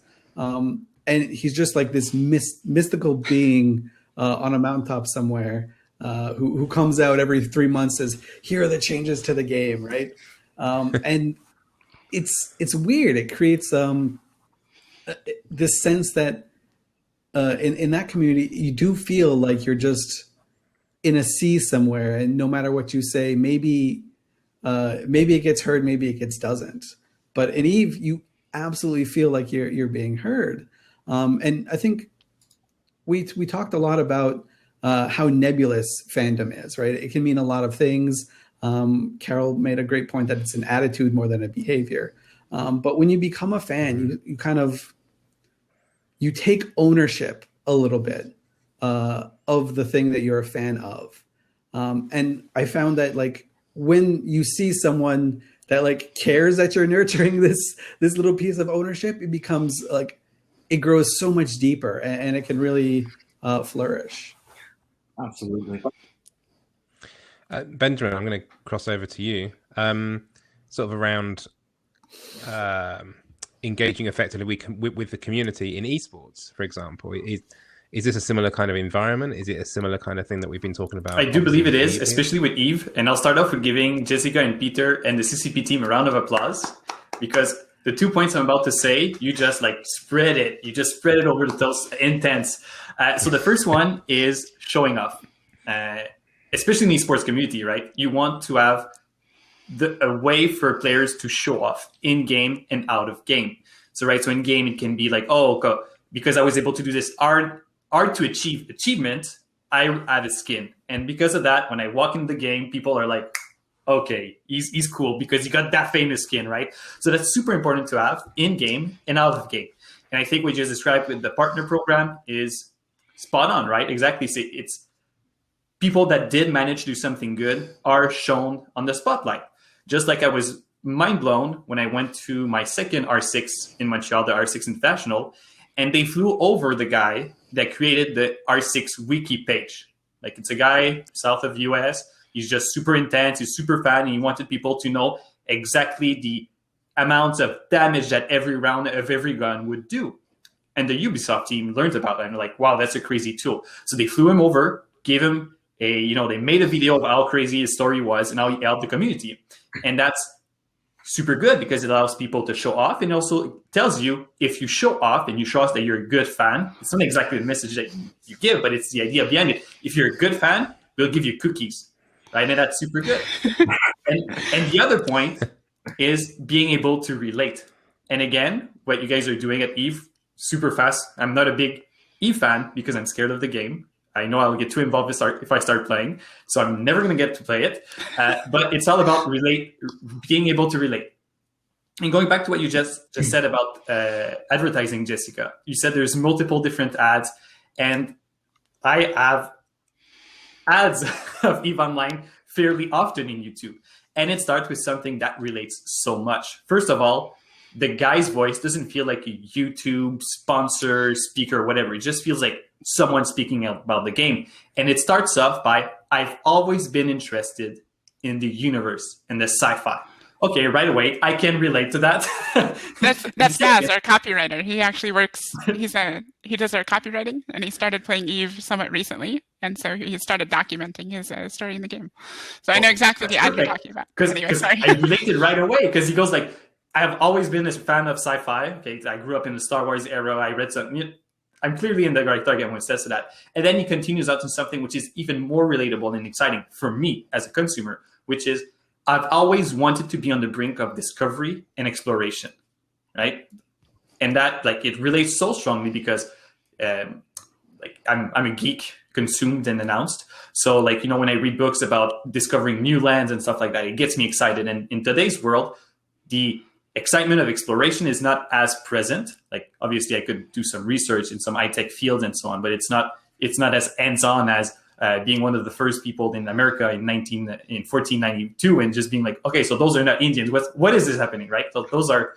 And he's just like this mystical being on a mountaintop somewhere who comes out every 3 months, says, here are the changes to the game, right? And it's weird. It creates this sense that in that community, you do feel like you're just in a sea somewhere, and no matter what you say, maybe it gets heard, maybe it doesn't. But in EVE, you absolutely feel like you're being heard. And I think we talked a lot about how nebulous fandom is, right? It can mean a lot of things. Carol made a great point that it's an attitude more than a behavior. But when you become a fan, you take ownership a little bit of the thing that you're a fan of. And I found that, like, when you see someone that like cares that you're nurturing this little piece of ownership, it becomes like, it grows so much deeper, and it can really flourish. Absolutely. Benjamin, I'm going to cross over to you. Sort of around engaging effectively with the community in esports, for example. Is this a similar kind of environment? Is it a similar kind of thing that we've been talking about? I do believe it is, especially with EVE. And I'll start off with giving Jessica and Peter and the CCP team a round of applause, because the 2 points I'm about to say, you just like spread it. You just spread it over the those intense. So the first one is showing off, especially in the esports community, right? You want to have a way for players to show off in game and out of game. So in game, it can be like, oh, because I was able to do this hard to achieve achievement, I add a skin. And because of that, when I walk into the game, people are like, okay, he's cool because you got that famous skin, right? So that's super important to have in game and out of game. And I think what you just described with the partner program is spot on, right? Exactly. So it's people that did manage to do something good are shown on the spotlight. Just like I was mind blown when I went to my second R6 in Montreal, the R6 International, and they flew over the guy that created the R6 wiki page. Like, it's a guy south of US. He's just super intense. He's super fan. And he wanted people to know exactly the amounts of damage that every round of every gun would do. And the Ubisoft team learned about that. And they're like, wow, that's a crazy tool. So they flew him over, gave him they made a video of how crazy his story was and how he helped the community. And that's super good because it allows people to show off, and also tells you, if you show off and you show us that you're a good fan, it's not exactly the message that you give, but it's the idea behind it. If you're a good fan, we'll give you cookies. right? And that's super good. and the other point is being able to relate. And again, what you guys are doing at EVE, super fast. I'm not a big EVE fan because I'm scared of the game. I know I'll get too involved if I start playing, so I'm never going to get to play it. But it's all about being able to relate. And going back to what you just said about advertising, Jessica, you said there's multiple different ads, and I have ads of EVE Online fairly often in YouTube. And it starts with something that relates so much. First of all, the guy's voice doesn't feel like a YouTube sponsor, speaker, whatever. It just feels like someone speaking about the game. And it starts off by, I've always been interested in the universe and the sci-fi. Okay, right away, I can relate to that. That's Naz, our copywriter. He actually works, he does our copywriting, and he started playing EVE somewhat recently. And so he started documenting his story in the game. So I know exactly the ad you're talking about. Because I related right away, because he goes like, I've always been a fan of sci-fi. Okay, I grew up in the Star Wars era. I read something. I'm clearly in the right target when it says to that. And then he continues out to something which is even more relatable and exciting for me as a consumer, which is I've always wanted to be on the brink of discovery and exploration, right? And that, like, it relates so strongly because, like, I'm a geek, consumed and announced. So, like, you know, when I read books about discovering new lands and stuff like that, it gets me excited. And in today's world, the excitement of exploration is not as present. Like, obviously, I could do some research in some high-tech fields and so on, but it's not as hands-on as being one of the first people in America in 1492 and just being like, okay, so those are not Indians. What is this happening, right? So those are...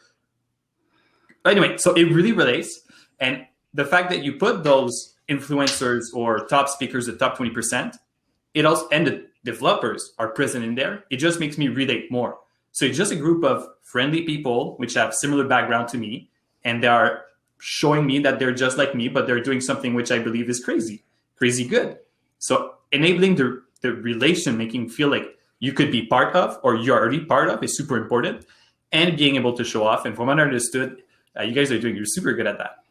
Anyway, so it really relates. And the fact that you put those influencers or top speakers, the top 20%, it also, and the developers are present in there, it just makes me relate more. So it's just a group of friendly people which have similar background to me, and they are showing me that they're just like me, but they're doing something which I believe is crazy good. So enabling the relation, making feel like you could be part of or you're already part of is super important, and being able to show off. And from what I understood, you guys are doing, you're super good at that.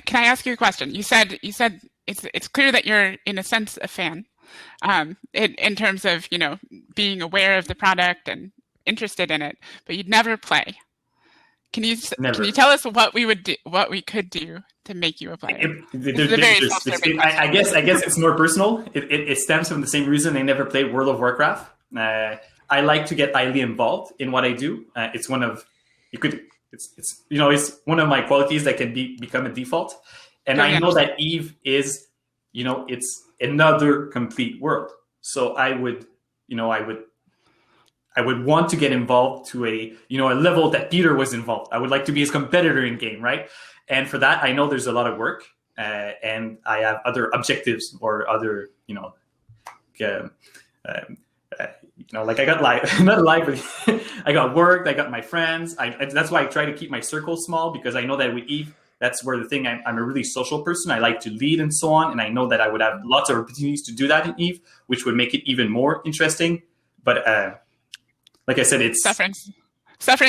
Can I ask you a question? You said it's clear that you're in a sense a fan, in terms of, you know, being aware of the product and interested in it, but you'd never play. Can you tell us what we could do to make you a player? I guess it's more personal. It stems from the same reason I never played World of Warcraft. I like to get highly involved in what I do. It's one of my qualities that can become a default. And I know that EVE is, you know, it's another complete world. So I would want to get involved to a level that Peter was involved. I would like to be his competitor in game, right? And for that, I know there's a lot of work, and I have other objectives or other, like I got not life, but I got work, I got my friends. That's why I try to keep my circle small, because I know that with EVE, that's where the thing, I'm a really social person. I like to lead and so on. And I know that I would have lots of opportunities to do that in EVE, which would make it even more interesting. But like I said, it's suffering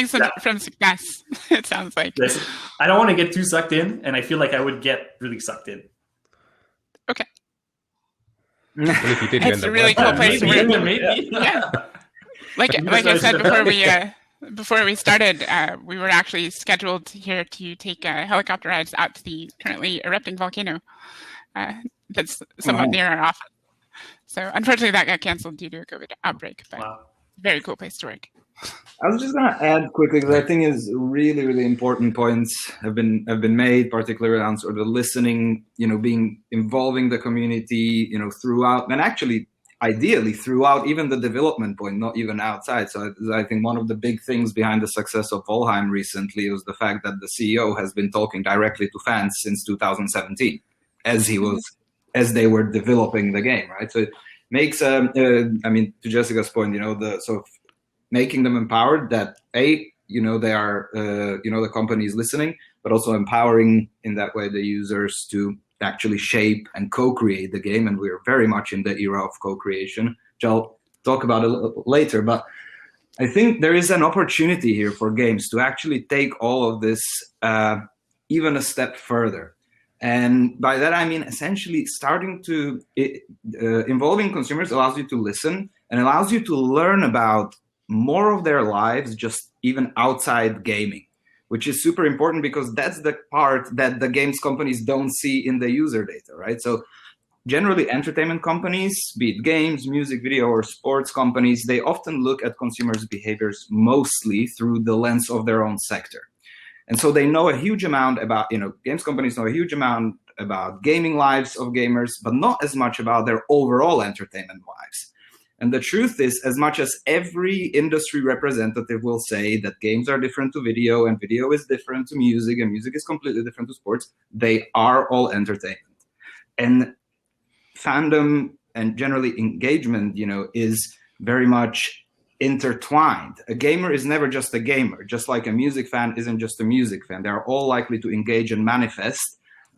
from success. It sounds like. Listen, I don't want to get too sucked in, and I feel like I would get really sucked in. Okay. Well, if you did, it's a really cool place to work. Maybe. Yeah. Like I said before we started, we were actually scheduled here to take helicopter rides out to the currently erupting volcano that's somewhat near our office. So unfortunately, that got canceled due to a COVID outbreak. But very cool place to work. I was just going to add quickly, because I think is really, really important points have been made, particularly around sort of the listening, involving the community, throughout, and actually, ideally, throughout even the development point, not even outside. So I think one of the big things behind the success of Valheim recently was the fact that the CEO has been talking directly to fans since 2017, as they were developing the game, right? So it makes, to Jessica's point, the sort of making them empowered that they are, the company is listening, but also empowering in that way the users to actually shape and co-create the game. And we're very much in the era of co-creation, which I'll talk about a little later. But I think there is an opportunity here for games to actually take all of this even a step further. And by that, I mean essentially starting to involving consumers allows you to listen and allows you to learn about more of their lives, just even outside gaming, which is super important because that's the part that the games companies don't see in the user data, right? So generally entertainment companies, be it games, music, video, or sports companies, they often look at consumers' behaviors mostly through the lens of their own sector. And so they know a huge amount about, games companies know a huge amount about gaming lives of gamers, but not as much about their overall entertainment lives. And the truth is, as much as every industry representative will say that games are different to video and video is different to music and music is completely different to sports, they are all entertainment. And fandom and generally engagement, is very much intertwined. A gamer is never just a gamer, just like a music fan isn't just a music fan. They are all likely to engage and manifest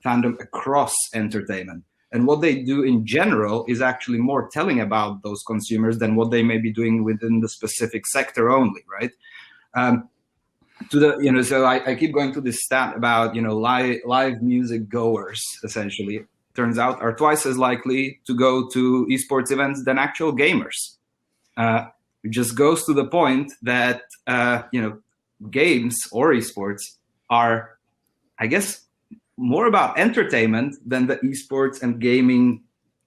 fandom across entertainment. And what they do in general is actually more telling about those consumers than what they may be doing within the specific sector only, right? So I keep going to this stat about, live music goers, essentially, turns out are twice as likely to go to esports events than actual gamers. It just goes to the point that, games or esports are, I guess, more about entertainment than the esports and gaming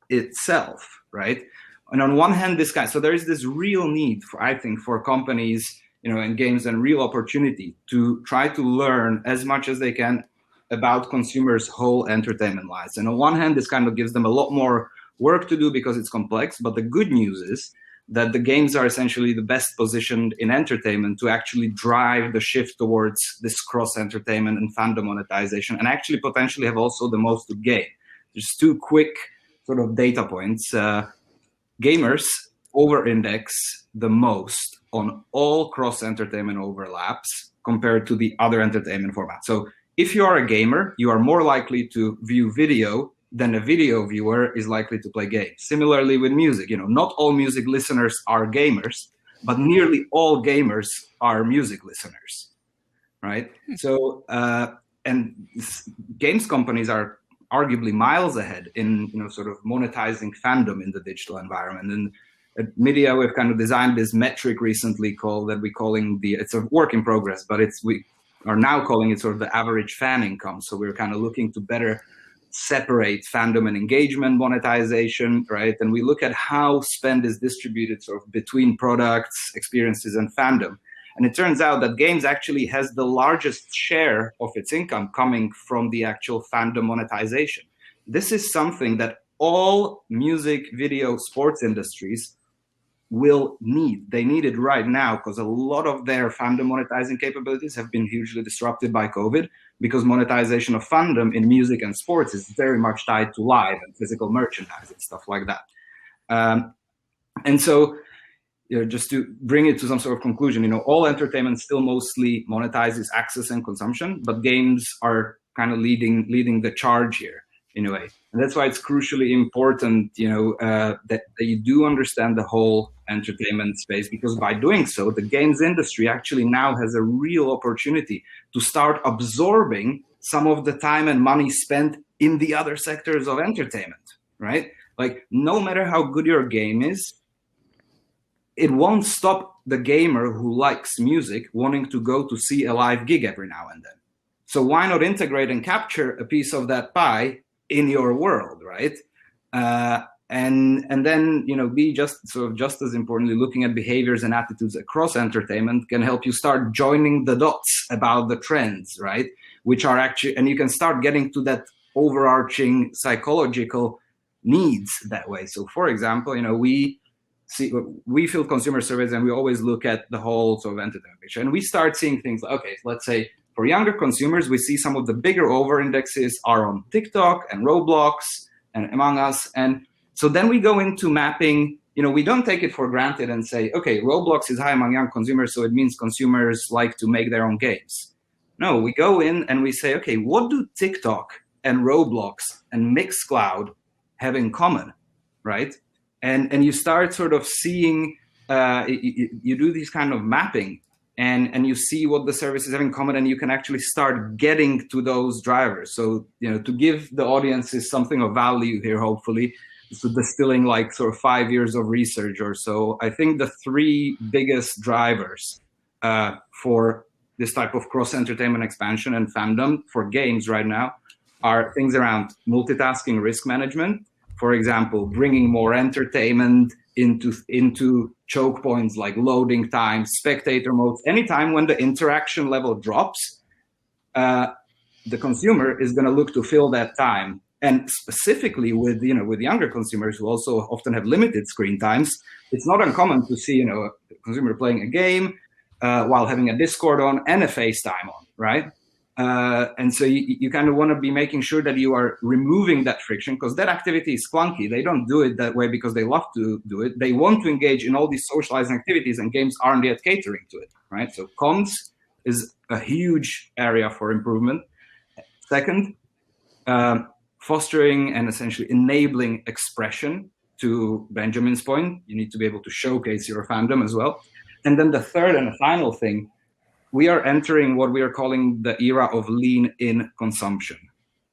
itself, right? And on one hand, so there is this real need for companies, and games and real opportunity to try to learn as much as they can about consumers' whole entertainment lives. And on one hand, this kind of gives them a lot more work to do because it's complex. But the good news is that the games are essentially the best positioned in entertainment to actually drive the shift towards this cross-entertainment and fandom monetization, and actually potentially have also the most to gain. Just two quick sort of data points. Gamers over-index the most on all cross-entertainment overlaps compared to the other entertainment formats. So if you are a gamer, you are more likely to view video than a video viewer is likely to play games. Similarly with music, not all music listeners are gamers, but nearly all gamers are music listeners, right? So, and games companies are arguably miles ahead in, sort of monetizing fandom in the digital environment. And at Media, we've kind of designed this metric recently it's a work in progress, but we are now calling it sort of the average fan income. So we're kind of looking to better separate fandom and engagement monetization, right? And we look at how spend is distributed sort of between products, experiences, and fandom. And it turns out that games actually has the largest share of its income coming from the actual fandom monetization. This is something that all music, video, sports industries will need. They need it right now because a lot of their fandom monetizing capabilities have been hugely disrupted by COVID, because monetization of fandom in music and sports is very much tied to live and physical merchandise and stuff like that. And so, just to bring it to some sort of conclusion, all entertainment still mostly monetizes access and consumption, but games are kind of leading the charge here in a way. And that's why it's crucially important, that you do understand the whole entertainment space, because by doing so, the games industry actually now has a real opportunity to start absorbing some of the time and money spent in the other sectors of entertainment, right? Like, no matter how good your game is, it won't stop the gamer who likes music wanting to go to see a live gig every now and then. So why not integrate and capture a piece of that pie in your world, right? And then, be just as importantly, looking at behaviors and attitudes across entertainment can help you start joining the dots about the trends, right? Which are actually, and you can start getting to that overarching psychological needs that way. So for example, we field consumer surveys and we always look at the whole sort of entertainment picture, and we start seeing things like, okay, let's say for younger consumers, we see some of the bigger over indexes are on TikTok and Roblox and Among Us. And so then we go into mapping, we don't take it for granted and say, okay, Roblox is high among young consumers, so it means consumers like to make their own games. No, we go in and we say, okay, what do TikTok and Roblox and Mixcloud have in common, right? And you start sort of seeing, you do these kind of mapping and you see what the services have in common, and you can actually start getting to those drivers. So, to give the audiences something of value here, hopefully, so distilling like sort of 5 years of research or so, I think the three biggest drivers for this type of cross-entertainment expansion and fandom for games right now are things around multitasking, risk management. For example, bringing more entertainment into choke points like loading times, spectator modes. Anytime when the interaction level drops, the consumer is going to look to fill that time. And specifically with younger consumers who also often have limited screen times, it's not uncommon to see a consumer playing a game while having a Discord on and a FaceTime on, right? And so you kind of want to be making sure that you are removing that friction, because that activity is clunky. They don't do it that way because they love to do it. They want to engage in all these socializing activities, and games aren't yet catering to it, right? So comms is a huge area for improvement. Second, fostering and essentially enabling expression. To Benjamin's point, you need to be able to showcase your fandom as well. And then the third and the final thing, we are entering what we are calling the era of lean-in consumption.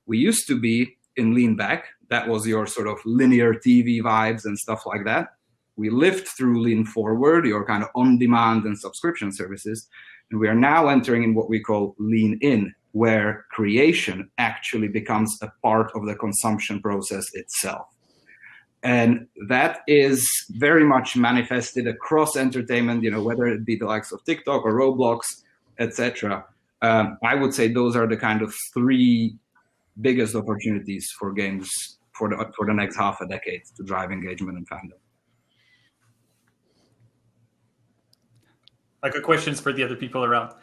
We used to be in lean-back. That was your sort of linear TV vibes and stuff like that. We lived through lean-forward, your kind of on-demand and subscription services. And we are now entering in what we call lean-in, where creation actually becomes a part of the consumption process itself. And that is very much manifested across entertainment, whether it be the likes of TikTok or Roblox, etc. I would say those are the kind of three biggest opportunities for games for the next half a decade to drive engagement and fandom. I got questions for the other people around.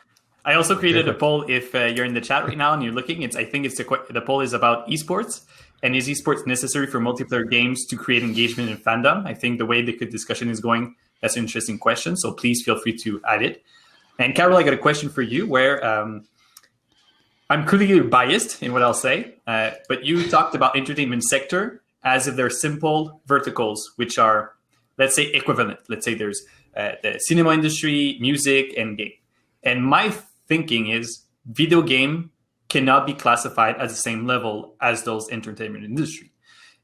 I also created a poll. If you're in the chat right now and you're looking, I think the poll is about esports. And is esports necessary for multiplayer games to create engagement in fandom? I think the way the discussion is going, that's an interesting question. So please feel free to add it. And Carol, I got a question for you where I'm clearly biased in what I'll say, but you talked about entertainment sector as if they're simple verticals, which are, let's say, equivalent. Let's say there's the cinema industry, music, and game. And my thinking is video game cannot be classified as the same level as those entertainment industry.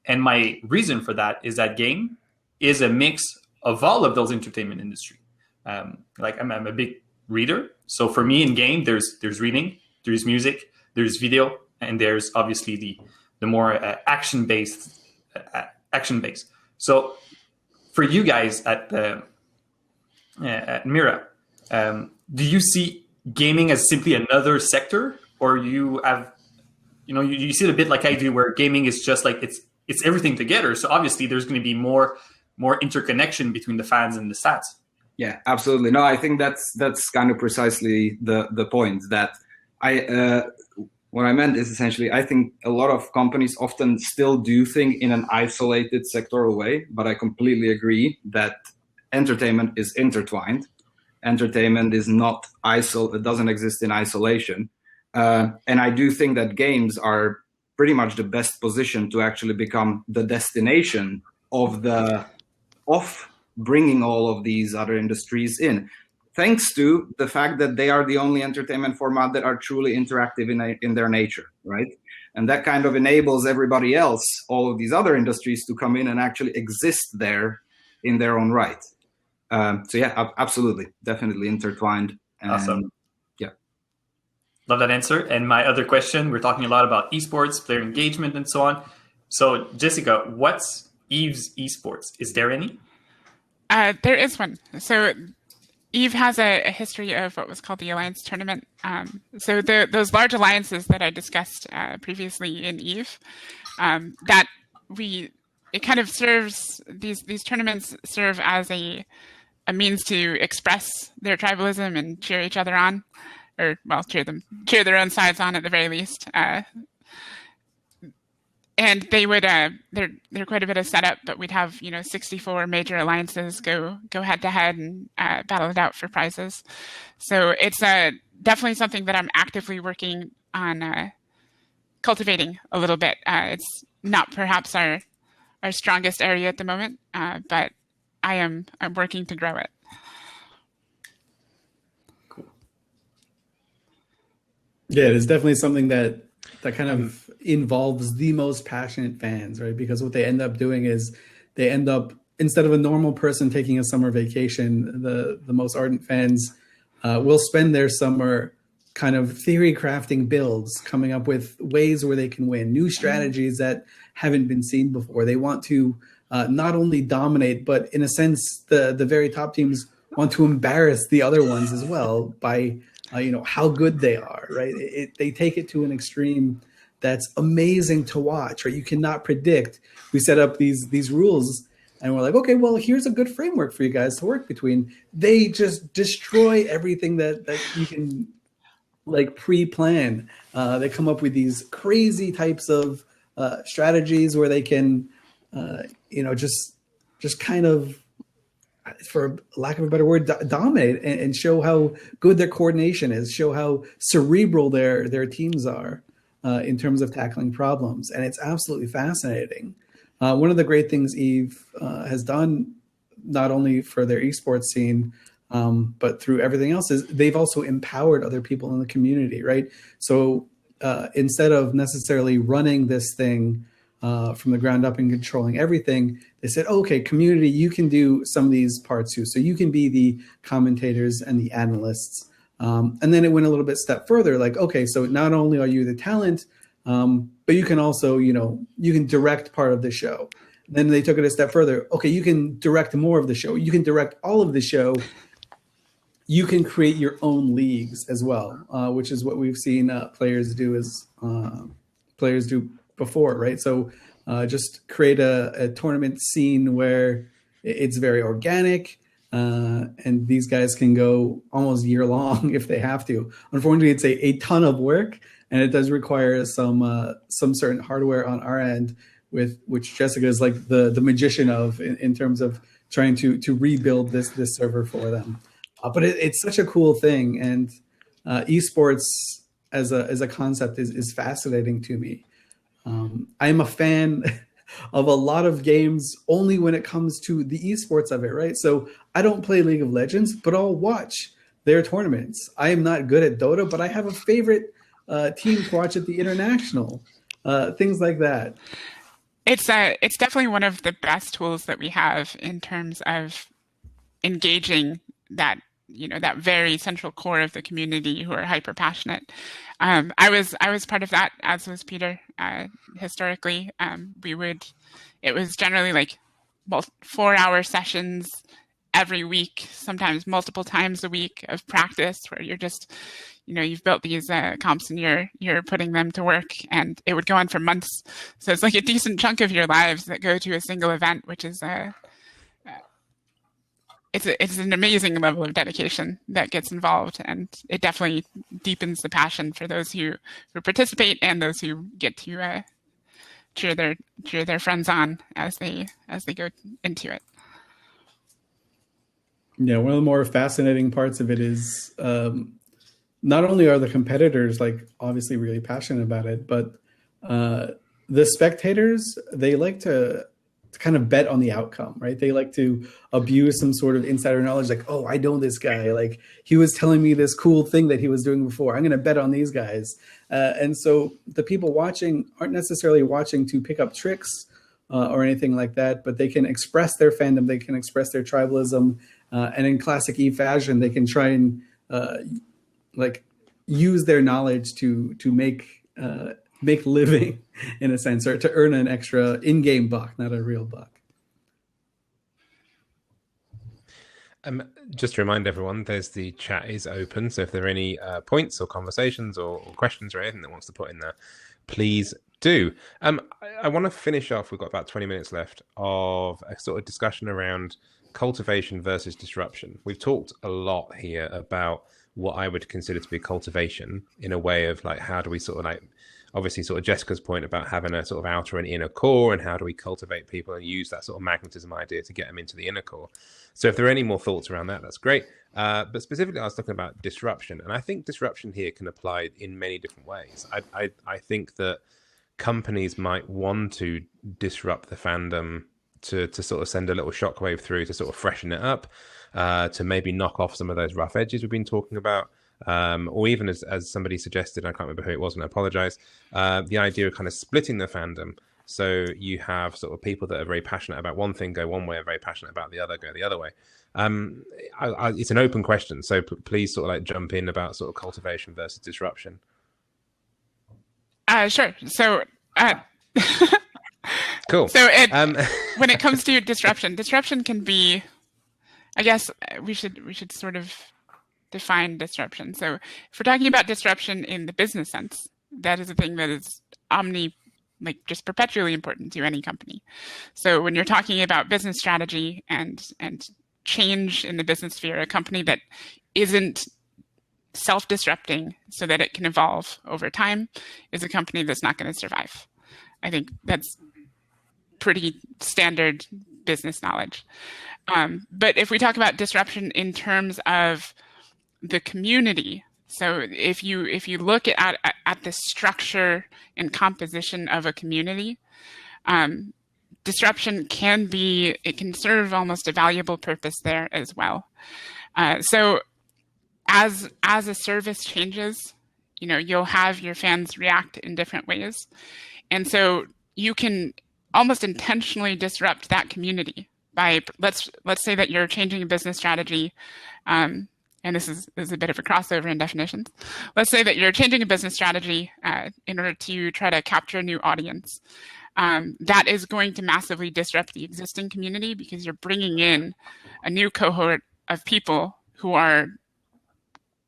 And my reason for that is that game is a mix of all of those entertainment industry. Like I'm a big reader. So for me in game, there's reading, there's music, there's video, and there's obviously the more action-based. So for you guys at Mira, do you see gaming as simply another sector, or you have, you see it a bit like I do, where gaming is just like it's everything together. So obviously there's going to be more interconnection between the fans and the stats. Yeah, absolutely. No, I think that's kind of precisely the point. That what I meant is essentially, I think a lot of companies often still do think in an isolated sectoral way, but I completely agree that entertainment is intertwined. Entertainment is not it doesn't exist in isolation. And I do think that games are pretty much the best position to actually become the destination of bringing all of these other industries in, thanks to the fact that they are the only entertainment format that are truly interactive in their nature, right? And that kind of enables everybody else, all of these other industries, to come in and actually exist there in their own right. So yeah, absolutely, definitely intertwined. And awesome. Yeah. Love that answer. And my other question, we're talking a lot about esports, player engagement, and so on. So Jessica, what's EVE's esports? Is there any? There is one. So EVE has a history of what was called the Alliance Tournament. So those large alliances that I discussed previously in EVE, it kind of serves, these tournaments serve as a means to express their tribalism and cheer each other on, or well, cheer their own sides on at the very least. And they would, they're quite a bit of setup, but we'd have 64 major alliances go head to head and battle it out for prizes. So it's definitely something that I'm actively working on cultivating a little bit. It's not perhaps our strongest area at the moment, but I'm working to grow it. Yeah, it is definitely something that kind of involves the most passionate fans, right? Because what they end up doing is they end up, instead of a normal person taking a summer vacation, the most ardent fans will spend their summer kind of theory crafting builds, coming up with ways where they can win, new strategies that haven't been seen before. They want to not only dominate, but in a sense, the very top teams want to embarrass the other ones as well by how good they are, right? They take it to an extreme that's amazing to watch, right? You cannot predict. We set up these rules and we're like, okay, well, here's a good framework for you guys to work between. They just destroy everything that you can like pre-plan. They come up with these crazy types of strategies where they can, just kind of, for lack of a better word, dominate and show how good their coordination is, show how cerebral their teams are in terms of tackling problems. And it's absolutely fascinating. One of the great things EVE has done, not only for their esports scene, but through everything else, is they've also empowered other people in the community, right? So instead of necessarily running this thing from the ground up and controlling everything, they said, okay, community, you can do some of these parts too. So you can be the commentators and the analysts. And then it went a little bit step further, like, okay, so not only are you the talent, but you can also, you can direct part of the show. Then they took it a step further. Okay, you can direct more of the show. You can direct all of the show. You can create your own leagues as well, which is what we've seen players do before, right? So just create a tournament scene where it's very organic, and these guys can go almost year long if they have to. Unfortunately, it's a ton of work, and it does require some certain hardware on our end, with which Jessica is like the magician of in terms of trying to rebuild this server for them. But it's such a cool thing, and esports as a concept is fascinating to me. I am a fan of a lot of games only when it comes to the esports of it, right? So I don't play League of Legends, but I'll watch their tournaments. I am not good at Dota, but I have a favorite team to watch at the international, things like that. It's definitely one of the best tools that we have in terms of engaging that that very central core of the community who are hyper passionate. I was part of that, as was Peter. Historically, it was generally like 4-hour sessions every week, sometimes multiple times a week of practice, where you're just, you've built these comps and you're putting them to work, and it would go on for months. So it's like a decent chunk of your lives that go to a single event, which is it's an amazing level of dedication that gets involved, and it definitely deepens the passion for those who participate and those who get to cheer their friends on as they go into it. Yeah, one of the more fascinating parts of it is not only are the competitors like obviously really passionate about it, but the spectators, they like to kind of bet on the outcome, right? They like to abuse some sort of insider knowledge, like, oh, I know this guy. Like, he was telling me this cool thing that he was doing before. I'm going to bet on these guys. And so the people watching aren't necessarily watching to pick up tricks or anything like that, but they can express their fandom, they can express their tribalism, and in classic EVE fashion, they can try and use their knowledge to make living, in a sense, or to earn an extra in-game buck, not a real buck. Just to remind everyone, the chat is open, so if there are any points or conversations or questions or anything that wants to put in there, please do. I want to finish off, we've got about 20 minutes left, of a sort of discussion around cultivation versus disruption. We've talked a lot here about what I would consider to be cultivation, in a way of like, how do we sort of like, obviously sort of Jessica's point about having a sort of outer and inner core, and how do we cultivate people and use that sort of magnetism idea to get them into the inner core. So if there are any more thoughts around that, that's great. But specifically, I was talking about disruption, and I think disruption here can apply in many different ways. I think that companies might want to disrupt the fandom to sort of send a little shockwave through, to sort of freshen it up, to maybe knock off some of those rough edges we've been talking about. or even as somebody suggested, I can't remember who it was, and I apologize, the idea of kind of splitting the fandom. So you have sort of people that are very passionate about one thing go one way, are very passionate about the other go the other way. It's an open question, so please sort of like jump in about sort of cultivation versus disruption. Sure. So, cool. So when it comes to disruption can be, I guess we should sort of define disruption. So if we're talking about disruption in the business sense, that is a thing that is just perpetually important to any company. So when you're talking about business strategy and change in the business sphere, a company that isn't self-disrupting so that it can evolve over time is a company that's not going to survive. I think that's pretty standard business knowledge. But if we talk about disruption in terms of the community, so if you look at the structure and composition of a community, disruption can serve almost a valuable purpose there as well. So as a service changes, you'll have your fans react in different ways, and so you can almost intentionally disrupt that community by let's say that you're changing a business strategy. And this is a bit of a crossover in definitions. Let's say that you're changing a business strategy in order to try to capture a new audience. That is going to massively disrupt the existing community because you're bringing in a new cohort of people who are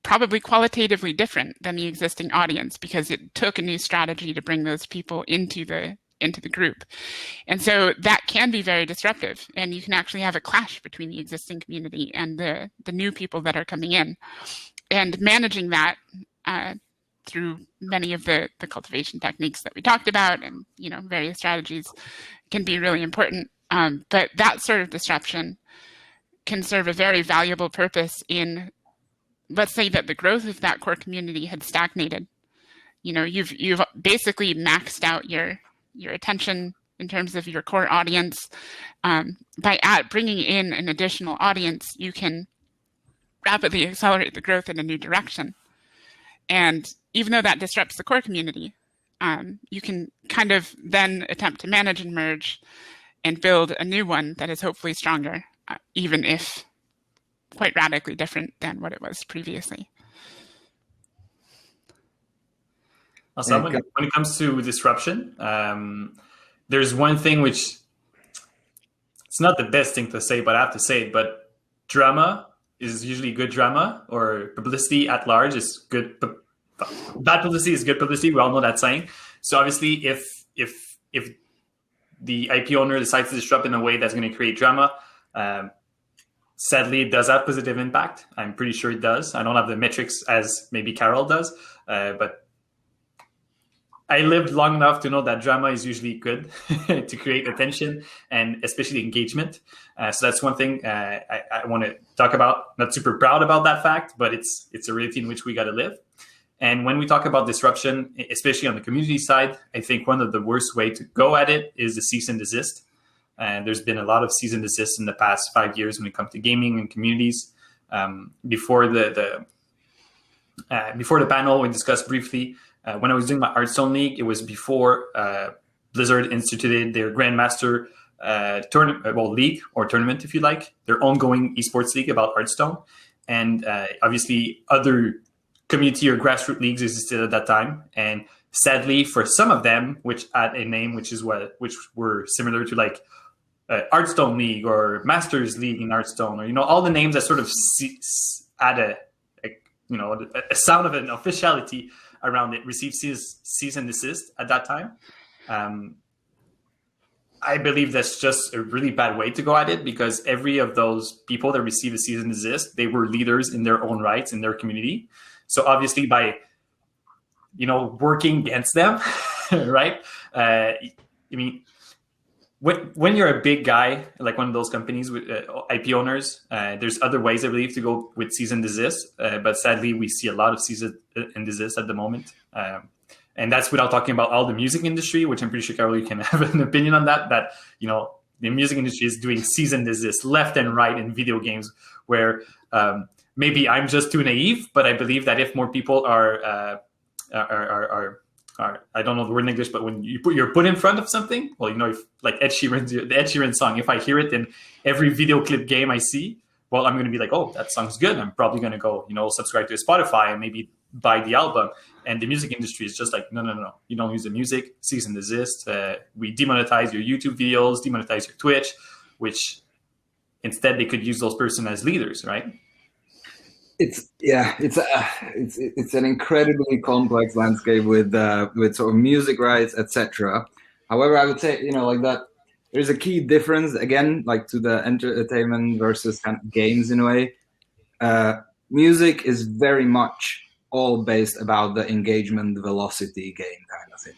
probably qualitatively different than the existing audience because it took a new strategy to bring those people into the group. And so that can be very disruptive, and you can actually have a clash between the existing community and the new people that are coming in. And managing that through many of the cultivation techniques that we talked about and various strategies can be really important. But that sort of disruption can serve a very valuable purpose in, let's say that the growth of that core community had stagnated. You've basically maxed out your attention in terms of your core audience. By bringing in an additional audience, you can rapidly accelerate the growth in a new direction. And even though that disrupts the core community, you can kind of then attempt to manage and merge and build a new one that is hopefully stronger, even if quite radically different than what it was previously. Also, when it comes to disruption, there's one thing which it's not the best thing to say, but I have to say it. But drama is usually good drama, or publicity at large is good. Bad publicity is good publicity. We all know that saying. So obviously, if the IP owner decides to disrupt in a way that's going to create drama, sadly, it does have positive impact. I'm pretty sure it does. I don't have the metrics as maybe Carol does, but I lived long enough to know that drama is usually good to create attention and especially engagement. So that's one thing I want to talk about. Not super proud about that fact, but it's a reality in which we got to live. And when we talk about disruption, especially on the community side, I think one of the worst way to go at it is the cease and desist. And there's been a lot of cease and desist in the past 5 years when it comes to gaming and communities. Before the panel, we discussed briefly. When I was doing my Hearthstone League, it was before Blizzard instituted their Grandmaster league or tournament, if you like, their ongoing esports league about Hearthstone. And obviously, other community or grassroots leagues existed at that time. And sadly, for some of them, which had a name which were similar to like Hearthstone League or Masters League in Hearthstone, or all the names that sort of add a sound of an officiality around it, received cease and desist at that time. I believe that's just a really bad way to go at it, because every of those people that received a cease and desist, they were leaders in their own rights in their community. So obviously by, working against them, right? When you're a big guy, like one of those companies with IP owners, there's other ways, I believe, to go with cease and desist. But sadly, we see a lot of cease and desist at the moment. And that's without talking about all the music industry, which I'm pretty sure, Carol, you can have an opinion on that, the music industry is doing cease and desist left and right in video games, where maybe I'm just too naive, but I believe that if more people are I don't know the word in English, but when you're put in front of something, well, if, like the Ed Sheeran song, if I hear it in every video clip game I see, well, I'm going to be like, oh, that song's good. I'm probably going to go, subscribe to Spotify and maybe buy the album. And the music industry is just like, no. You don't use the music, cease and desist. We demonetize your YouTube videos, demonetize your Twitch, which instead they could use those person as leaders, right? It's an incredibly complex landscape with sort of music rights, etc. However, I would say like that there's a key difference again, like to the entertainment versus kind of games in a way. Music is very much all based about the engagement velocity game kind of thing.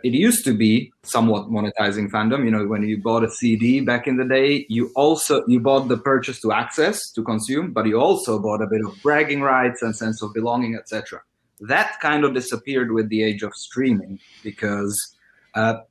It used to be somewhat monetizing fandom. When you bought a CD back in the day, you bought the purchase to access, to consume, but you also bought a bit of bragging rights and sense of belonging, etc. That kind of disappeared with the age of streaming because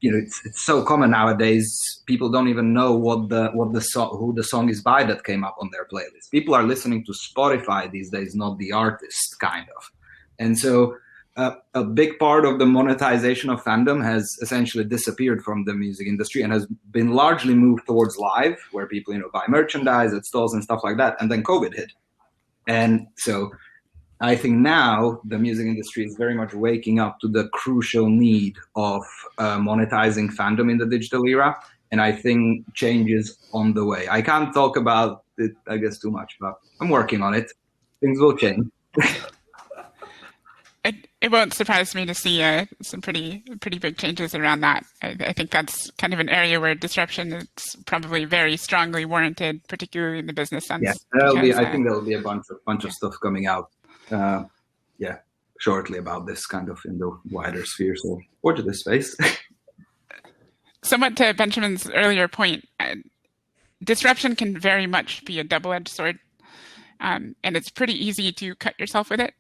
it's so common nowadays. People don't even know who the song is by that came up on their playlist. People are listening to Spotify these days, not the artist, kind of, and so. A big part of the monetization of fandom has essentially disappeared from the music industry and has been largely moved towards live, where people, buy merchandise at stalls and stuff like that. And then COVID hit. And so I think now the music industry is very much waking up to the crucial need of monetizing fandom in the digital era. And I think change is on the way. I can't talk about it, I guess, too much, but I'm working on it. Things will change. It won't surprise me to see some pretty big changes around that. I think that's kind of an area where disruption is probably very strongly warranted, particularly in the business sense. Yeah, I think there'll be a bunch of stuff coming out. Shortly about this kind of in the wider sphere. So watch this space. Somewhat to Benjamin's earlier point, disruption can very much be a double-edged sword, and it's pretty easy to cut yourself with it.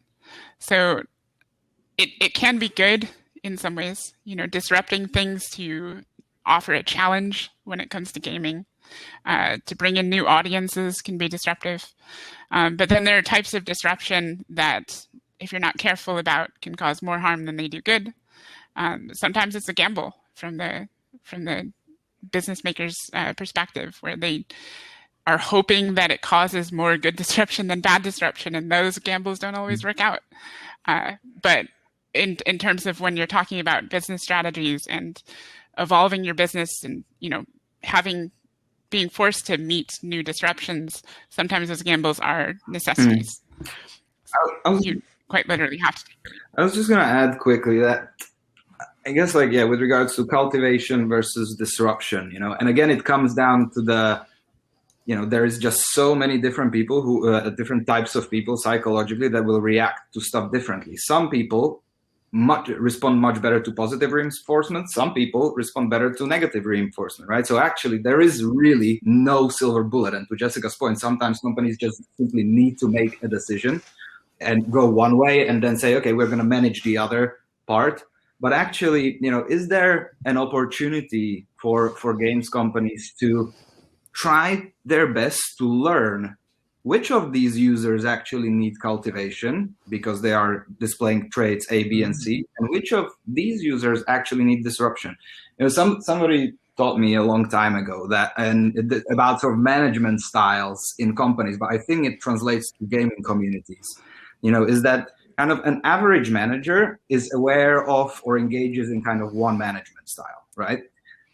So it can be good in some ways, disrupting things to offer a challenge when it comes to gaming, to bring in new audiences can be disruptive. But then there are types of disruption that, if you're not careful about, can cause more harm than they do good. Sometimes it's a gamble from the business maker's perspective, where they are hoping that it causes more good disruption than bad disruption, and those gambles don't always work out. But in terms of when you're talking about business strategies and evolving your business and, being forced to meet new disruptions, sometimes those gambles are necessities. You quite literally have to take them. I was just going to add quickly that I guess with regards to cultivation versus disruption, and again, it comes down to there is just so many different people who, different types of people psychologically that will react to stuff differently. Some people respond much better to positive reinforcement. Some people respond better to negative reinforcement, right? So actually, there is really no silver bullet. And to Jessica's point, sometimes companies just simply need to make a decision and go one way and then say, okay, we're going to manage the other part. But actually, is there an opportunity for games companies to try their best to learn which of these users actually need cultivation because they are displaying traits A, B, and C, and which of these users actually need disruption? Somebody taught me a long time ago about sort of management styles in companies, but I think it translates to gaming communities. Is that kind of an average manager is aware of or engages in kind of one management style, right?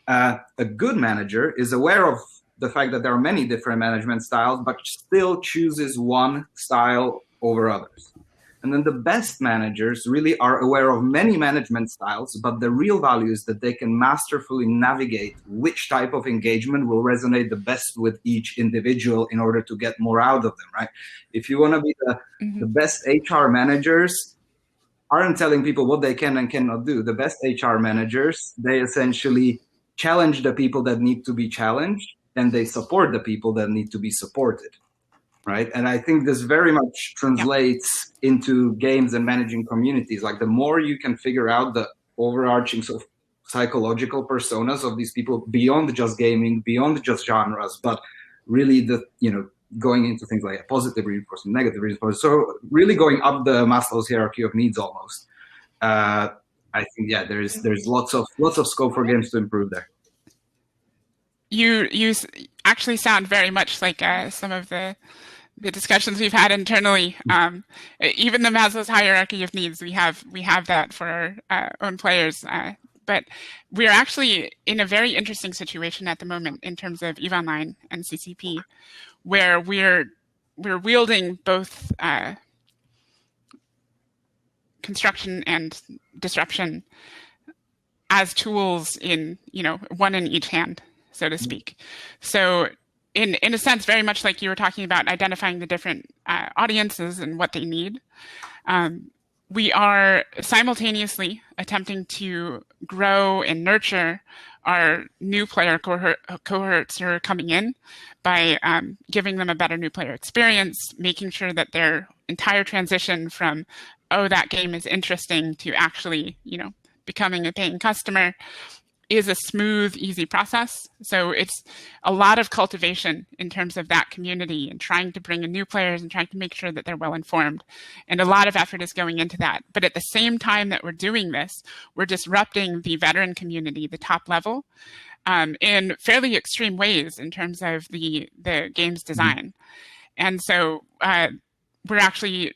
A good manager is aware of the fact that there are many different management styles, but still chooses one style over others. And then the best managers really are aware of many management styles, but the real value is that they can masterfully navigate which type of engagement will resonate the best with each individual in order to get more out of them, right? If you want to be the best HR managers aren't telling people what they can and cannot do. The best HR managers, they essentially challenge the people that need to be challenged, and they support the people that need to be supported, right? And I think this very much translates into games and managing communities. Like the more you can figure out the overarching sort of psychological personas of these people beyond just gaming, beyond just genres, but really going into things like positive reinforcement, negative reinforcement. So really going up the Maslow's hierarchy of needs almost. I think there's lots of scope for games to improve there. You actually sound very much like some of the discussions we've had internally. Even the Maslow's hierarchy of needs, we have that for our own players. But we're actually in a very interesting situation at the moment in terms of EVE Online and CCP, where we're wielding both construction and disruption as tools in, one in each hand, so to speak. So in a sense, very much like you were talking about identifying the different audiences and what they need, we are simultaneously attempting to grow and nurture our new player cohorts who are coming in by giving them a better new player experience, making sure that their entire transition from, oh, that game is interesting, to actually, becoming a paying customer is a smooth, easy process. So it's a lot of cultivation in terms of that community and trying to bring in new players and trying to make sure that they're well informed. And a lot of effort is going into that. But at the same time that we're doing this, we're disrupting the veteran community, the top level, in fairly extreme ways in terms of the game's design. And so we're actually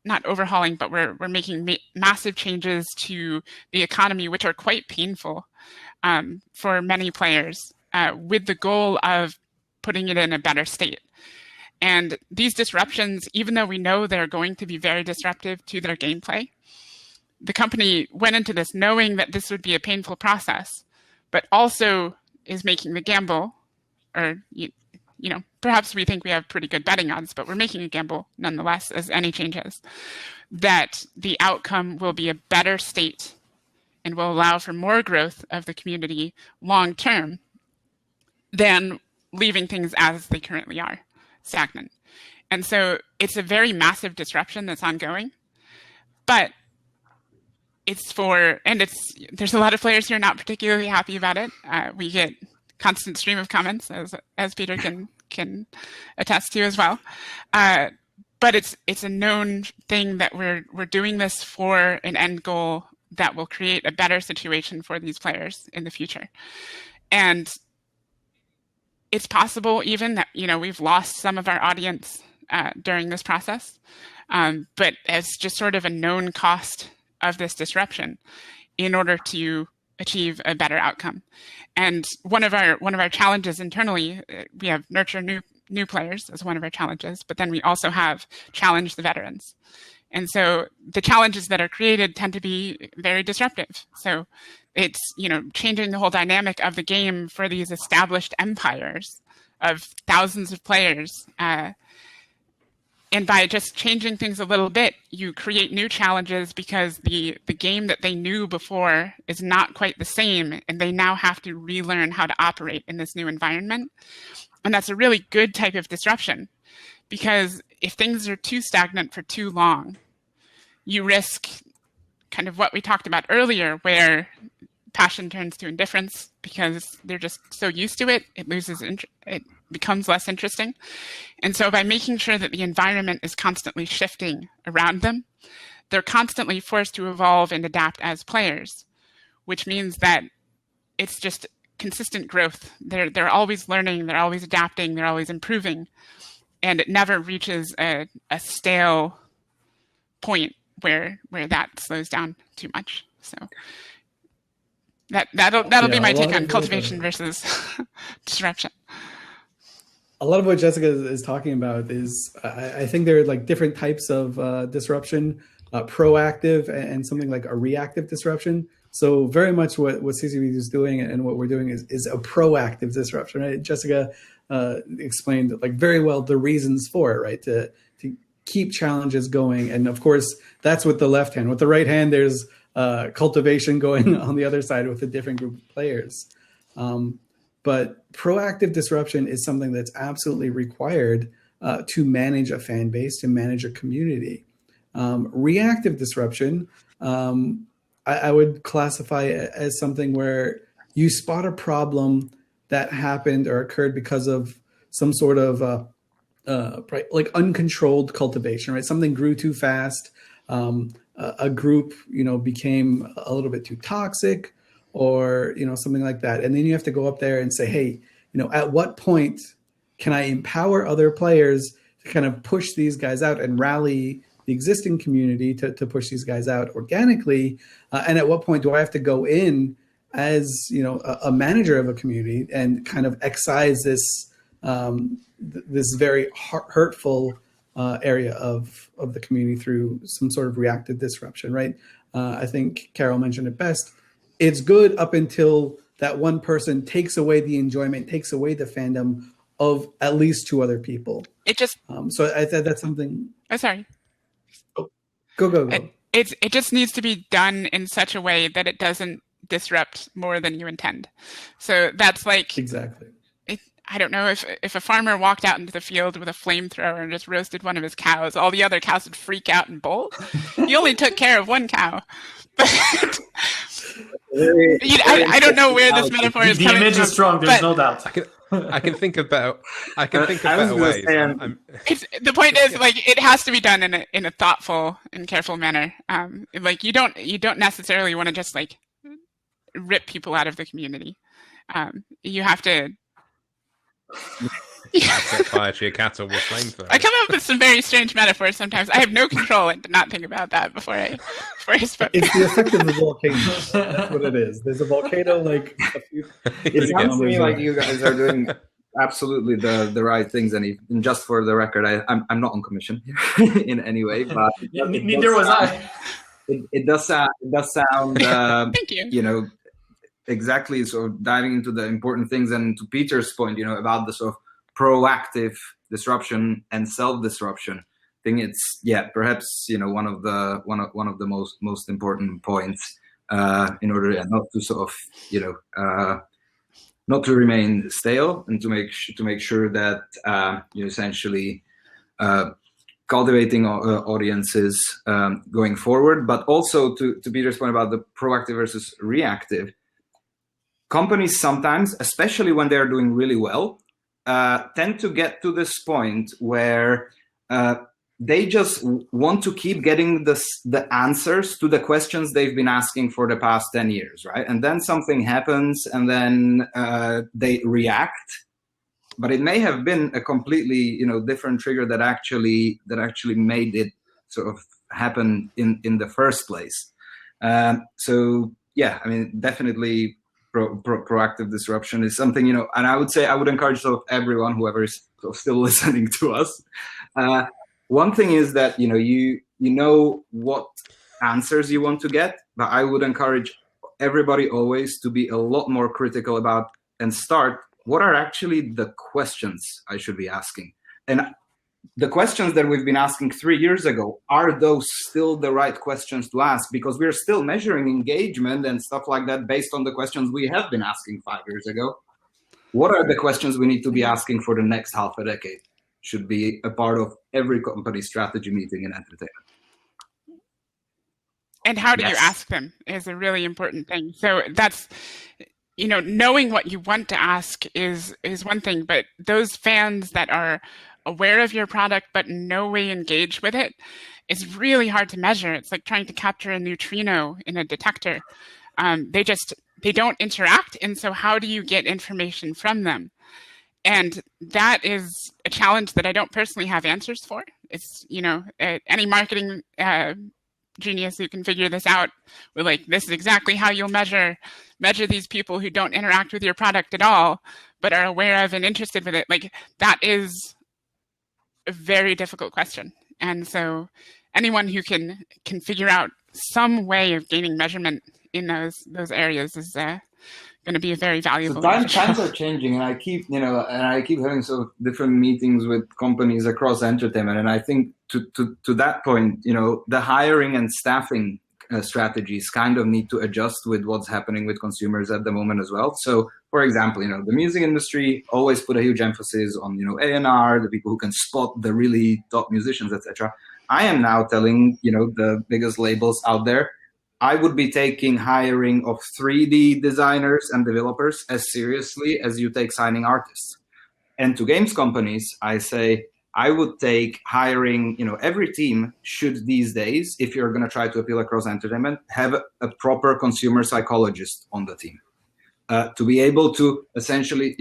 not overhauling, but we're making massive changes to the economy, which are quite painful for many players, with the goal of putting it in a better state. And these disruptions, even though we know they're going to be very disruptive to their gameplay, the company went into this knowing that this would be a painful process, but also is making the gamble, or perhaps we think we have pretty good betting odds, but we're making a gamble nonetheless, as any changes, that the outcome will be a better state and will allow for more growth of the community long term than leaving things as they currently are, stagnant. And so it's a very massive disruption that's ongoing, but there's a lot of players who are not particularly happy about it. We get constant stream of comments, as Peter can attest to as well. But it's a known thing that we're doing this for an end goal that will create a better situation for these players in the future. And it's possible even that, we've lost some of our audience during this process, but as just sort of a known cost of this disruption in order to achieve a better outcome. And one of our challenges internally, we have nurture new players as one of our challenges, but then we also have challenge the veterans. And so the challenges that are created tend to be very disruptive. So it's, changing the whole dynamic of the game for these established empires of thousands of players. And by just changing things a little bit, you create new challenges because the game that they knew before is not quite the same, and they now have to relearn how to operate in this new environment. And that's a really good type of disruption, because if things are too stagnant for too long, you risk kind of what we talked about earlier, where passion turns to indifference because they're just so used to it, it becomes less interesting. And so by making sure that the environment is constantly shifting around them, they're constantly forced to evolve and adapt as players, which means that it's just consistent growth. They're always learning, they're always adapting, they're always improving, and it never reaches a stale point where that slows down too much. So that'll be my take on cultivation versus disruption. A lot of what Jessica is talking about is, I think there are like different types of disruption, proactive and something like a reactive disruption. So very much what CCP is doing and what we're doing is a proactive disruption, right? Jessica explained like very well the reasons for it, right? To keep challenges going. And of course, that's with the left hand. With the right hand, there's cultivation going on the other side with a different group of players. But proactive disruption is something that's absolutely required to manage a fan base, to manage a community. Reactive disruption, I would classify as something where you spot a problem that happened or occurred because of some sort of like uncontrolled cultivation, right? Something grew too fast. A group, became a little bit too toxic, or something like that. And then you have to go up there and say, hey, at what point can I empower other players to kind of push these guys out and rally the existing community to push these guys out organically? And at what point do I have to go in as a manager of a community and kind of excise this this very hurtful area of the community through some sort of reactive disruption, right? I think Carol mentioned it best. It's good up until that one person takes away the enjoyment, takes away the fandom of at least two other people. It just so I thought that's something. Oh, sorry. Go. It just needs to be done in such a way that it doesn't disrupt more than you intend. So that's like exactly. I don't know, if a farmer walked out into the field with a flamethrower and just roasted one of his cows, all the other cows would freak out and bolt. He only took care of one cow. I don't know where this metaphor is coming from. The image is strong. There's no doubt. I can think about ways. The point is, like, it has to be done in a thoughtful and careful manner. Like you don't necessarily want to just like rip people out of the community. You have to. Set fire to your cattle with flamethrower. I come up with some very strange metaphors sometimes. I have no control and did not think about that before I spoke. It's the effect of the volcano. That's what it is. There's a volcano like a few. It sounds to me like you guys are doing absolutely the right things, and just for the record, I'm not on commission in any way, but neither was I. It does sound. Thank you. Exactly. So diving into the important things, and to Peter's point, about the sort of proactive disruption and self-disruption. I think it's perhaps one of the most important points in order not to sort of not to remain stale, and to make sure that you essentially cultivating audiences going forward, but also to Peter's point about the proactive versus reactive. Companies sometimes, especially when they're doing really well, tend to get to this point where they just want to keep getting the answers to the questions they've been asking for the past 10 years, right? And then something happens, and then they react, but it may have been a completely different trigger that actually made it sort of happen in the first place. So yeah, I mean, definitely. Proactive disruption is something, and I would say I would encourage sort of everyone, whoever is sort of still listening to us. One thing is that, you know what answers you want to get, but I would encourage everybody always to be a lot more critical about and start, what are actually the questions I should be asking? And the questions that we've been asking 3 years ago, are those still the right questions to ask? Because we're still measuring engagement and stuff like that based on the questions we have been asking 5 years ago. What are the questions we need to be asking for the next half a decade? Should be a part of every company strategy meeting in entertainment. And how do you ask them is a really important thing. So that's, knowing what you want to ask is one thing, but those fans that are aware of your product but in no way engage with it is really hard to measure. It's like trying to capture a neutrino in a detector. They don't interact, and so how do you get information from them? And that is a challenge that I don't personally have answers for. It's, any marketing genius who can figure this out, we're like, this is exactly how you'll measure these people who don't interact with your product at all, but are aware of and interested with it. Like, that is a very difficult question. And so anyone who can figure out some way of gaining measurement in those areas is going to be a very valuable. So times are changing, and I keep having sort of different meetings with companies across entertainment. And I think to that point, the hiring and staffing strategies kind of need to adjust with what's happening with consumers at the moment as well. So, for example, the music industry always put a huge emphasis on A&R, the people who can spot the really top musicians, etc. I am now telling the biggest labels out there, I would be taking hiring of 3D designers and developers as seriously as you take signing artists. And to games companies, I say, I would take hiring, every team should these days, if you're going to try to appeal across entertainment, have a proper consumer psychologist on the team to be able to essentially,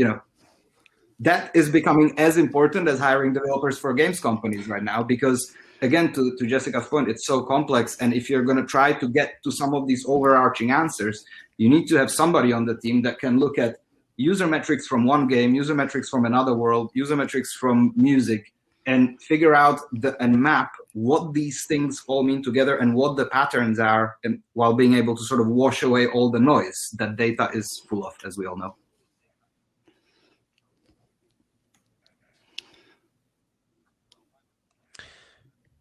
that is becoming as important as hiring developers for games companies right now, because again, to Jessica's point, it's so complex. And if you're going to try to get to some of these overarching answers, you need to have somebody on the team that can look at user metrics from one game, user metrics from another world, user metrics from music, and figure out and map what these things all mean together and what the patterns are, and while being able to sort of wash away all the noise that data is full of, as we all know.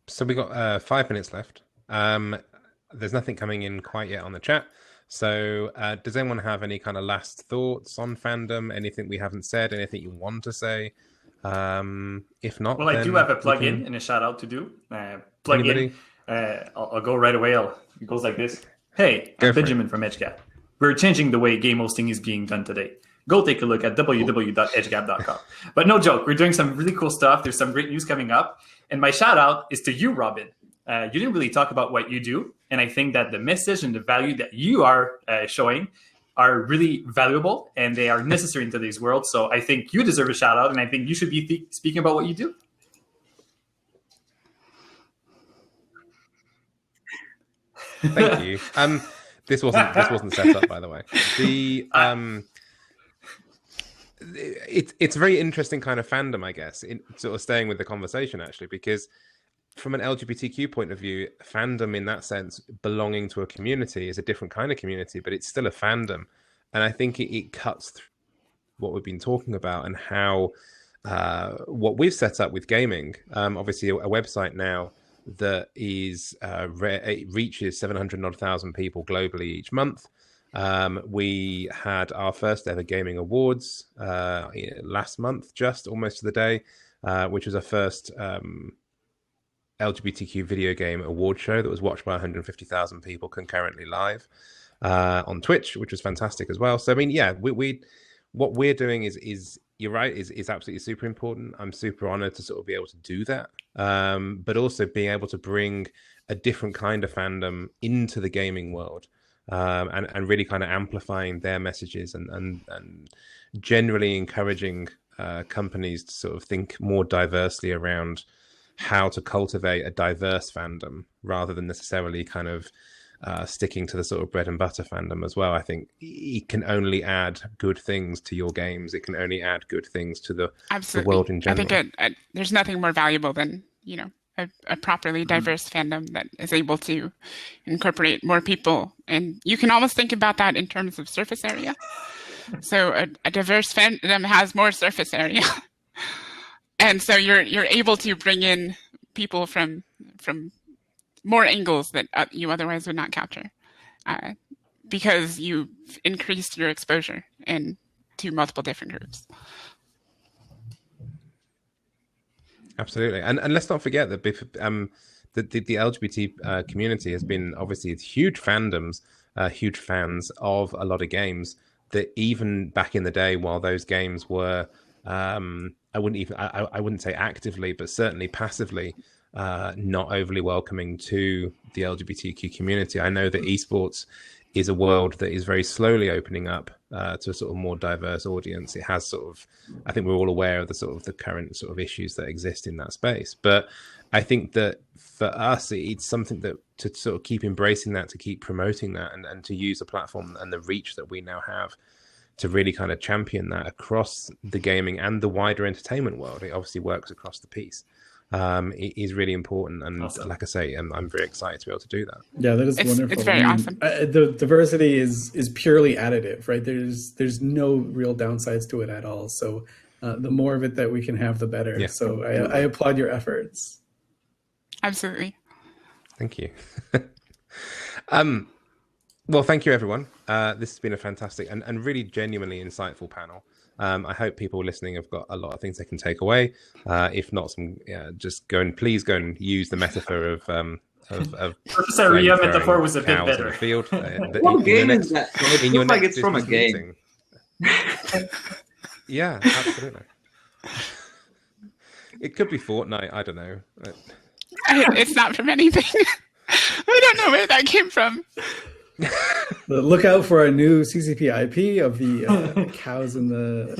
So we got 5 minutes left. There's nothing coming in quite yet on the chat. So does anyone have any kind of last thoughts on Fandom? Anything we haven't said? Anything you want to say? If not, well, I do have a plug-in and a shout-out to do. Plug-in, I'll go right away. It goes like this. Hey, I'm Benjamin from EdgeGap. We're changing the way game hosting is being done today. Go take a look at www.edgegap.com. But no joke, we're doing some really cool stuff. There's some great news coming up. And my shout-out is to you, Robin. You didn't really talk about what you do. And I think that the message and the value that you are showing are really valuable, and they are necessary in today's world. So I think you deserve a shout out, and I think you should be speaking about what you do. Thank you. This wasn't set up, by the way. It's a very interesting kind of fandom, I guess, in sort of staying with the conversation, actually, because from an LGBTQ point of view, fandom in that sense, belonging to a community, is a different kind of community, but it's still a fandom. And I think it cuts through what we've been talking about and how what we've set up with gaming, obviously a website now that is it reaches 700,000 people globally each month. We had our first ever gaming awards last month, just almost to the day, which was our first LGBTQ video game award show that was watched by 150,000 people concurrently live on Twitch, which was fantastic as well. So I mean, yeah, we what we're doing is you're right, is absolutely super important. I'm super honored to sort of be able to do that, but also being able to bring a different kind of fandom into the gaming world, and really kind of amplifying their messages and generally encouraging companies to sort of think more diversely around how to cultivate a diverse fandom rather than necessarily kind of sticking to the sort of bread and butter fandom as well. I think it can only add good things to your games. It can only add good things to the world in general. I think there's nothing more valuable than, a properly diverse fandom that is able to incorporate more people. And you can almost think about that in terms of surface area. So a diverse fandom has more surface area. And so you're able to bring in people from more angles that you otherwise would not capture, because you've increased your exposure to multiple different groups. Absolutely, and let's not forget that the LGBT community has been obviously huge fandoms, huge fans of a lot of games that even back in the day, while those games were I wouldn't say actively, but certainly passively not overly welcoming to the LGBTQ community. I know that esports is a world that is very slowly opening up to a sort of more diverse audience. It has sort of, I think we're all aware of the sort of the current sort of issues that exist in that space. But I think that for us, it's something that to sort of keep embracing that, to keep promoting that, and to use the platform and the reach that we now have to really kind of champion that across the gaming and the wider entertainment world. It obviously works across the piece. It is really important, and awesome. Like I say, I'm very excited to be able to do that. Yeah, that is wonderful. It's very awesome. The diversity is purely additive, right? There's no real downsides to it at all. So the more of it that we can have, the better. Yeah. So I applaud your efforts. Absolutely. Thank you. Well, thank you, everyone. This has been a fantastic and really genuinely insightful panel. I hope people listening have got a lot of things they can take away. If not, just please go and use the metaphor of Professor Ria metaphor was a bit better. In the field. What game is that? It looks like it's from a game. Yeah, absolutely. It could be Fortnite. I don't know. It's not from anything. I don't know where that came from. Look out for our new CCP IP of the cows in the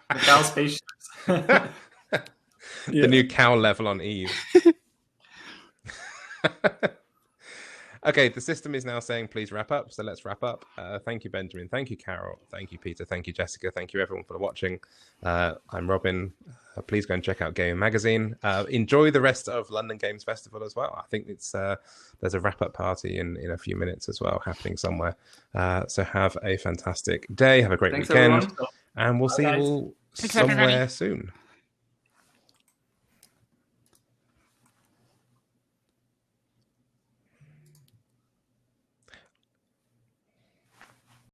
cow spaceships. The new cow level on Eve. Okay, the system is now saying please wrap up, so let's wrap up. Thank you, Benjamin. Thank you, Carol. Thank you, Peter. Thank you, Jessica. Thank you, everyone, for watching. I'm Robin. Please go and check out Gaming Magazine. Enjoy the rest of London Games Festival as well. I think it's there's a wrap-up party in a few minutes as well happening somewhere. So have a fantastic day. Have a great weekend. Everyone. And we'll see you all somewhere soon.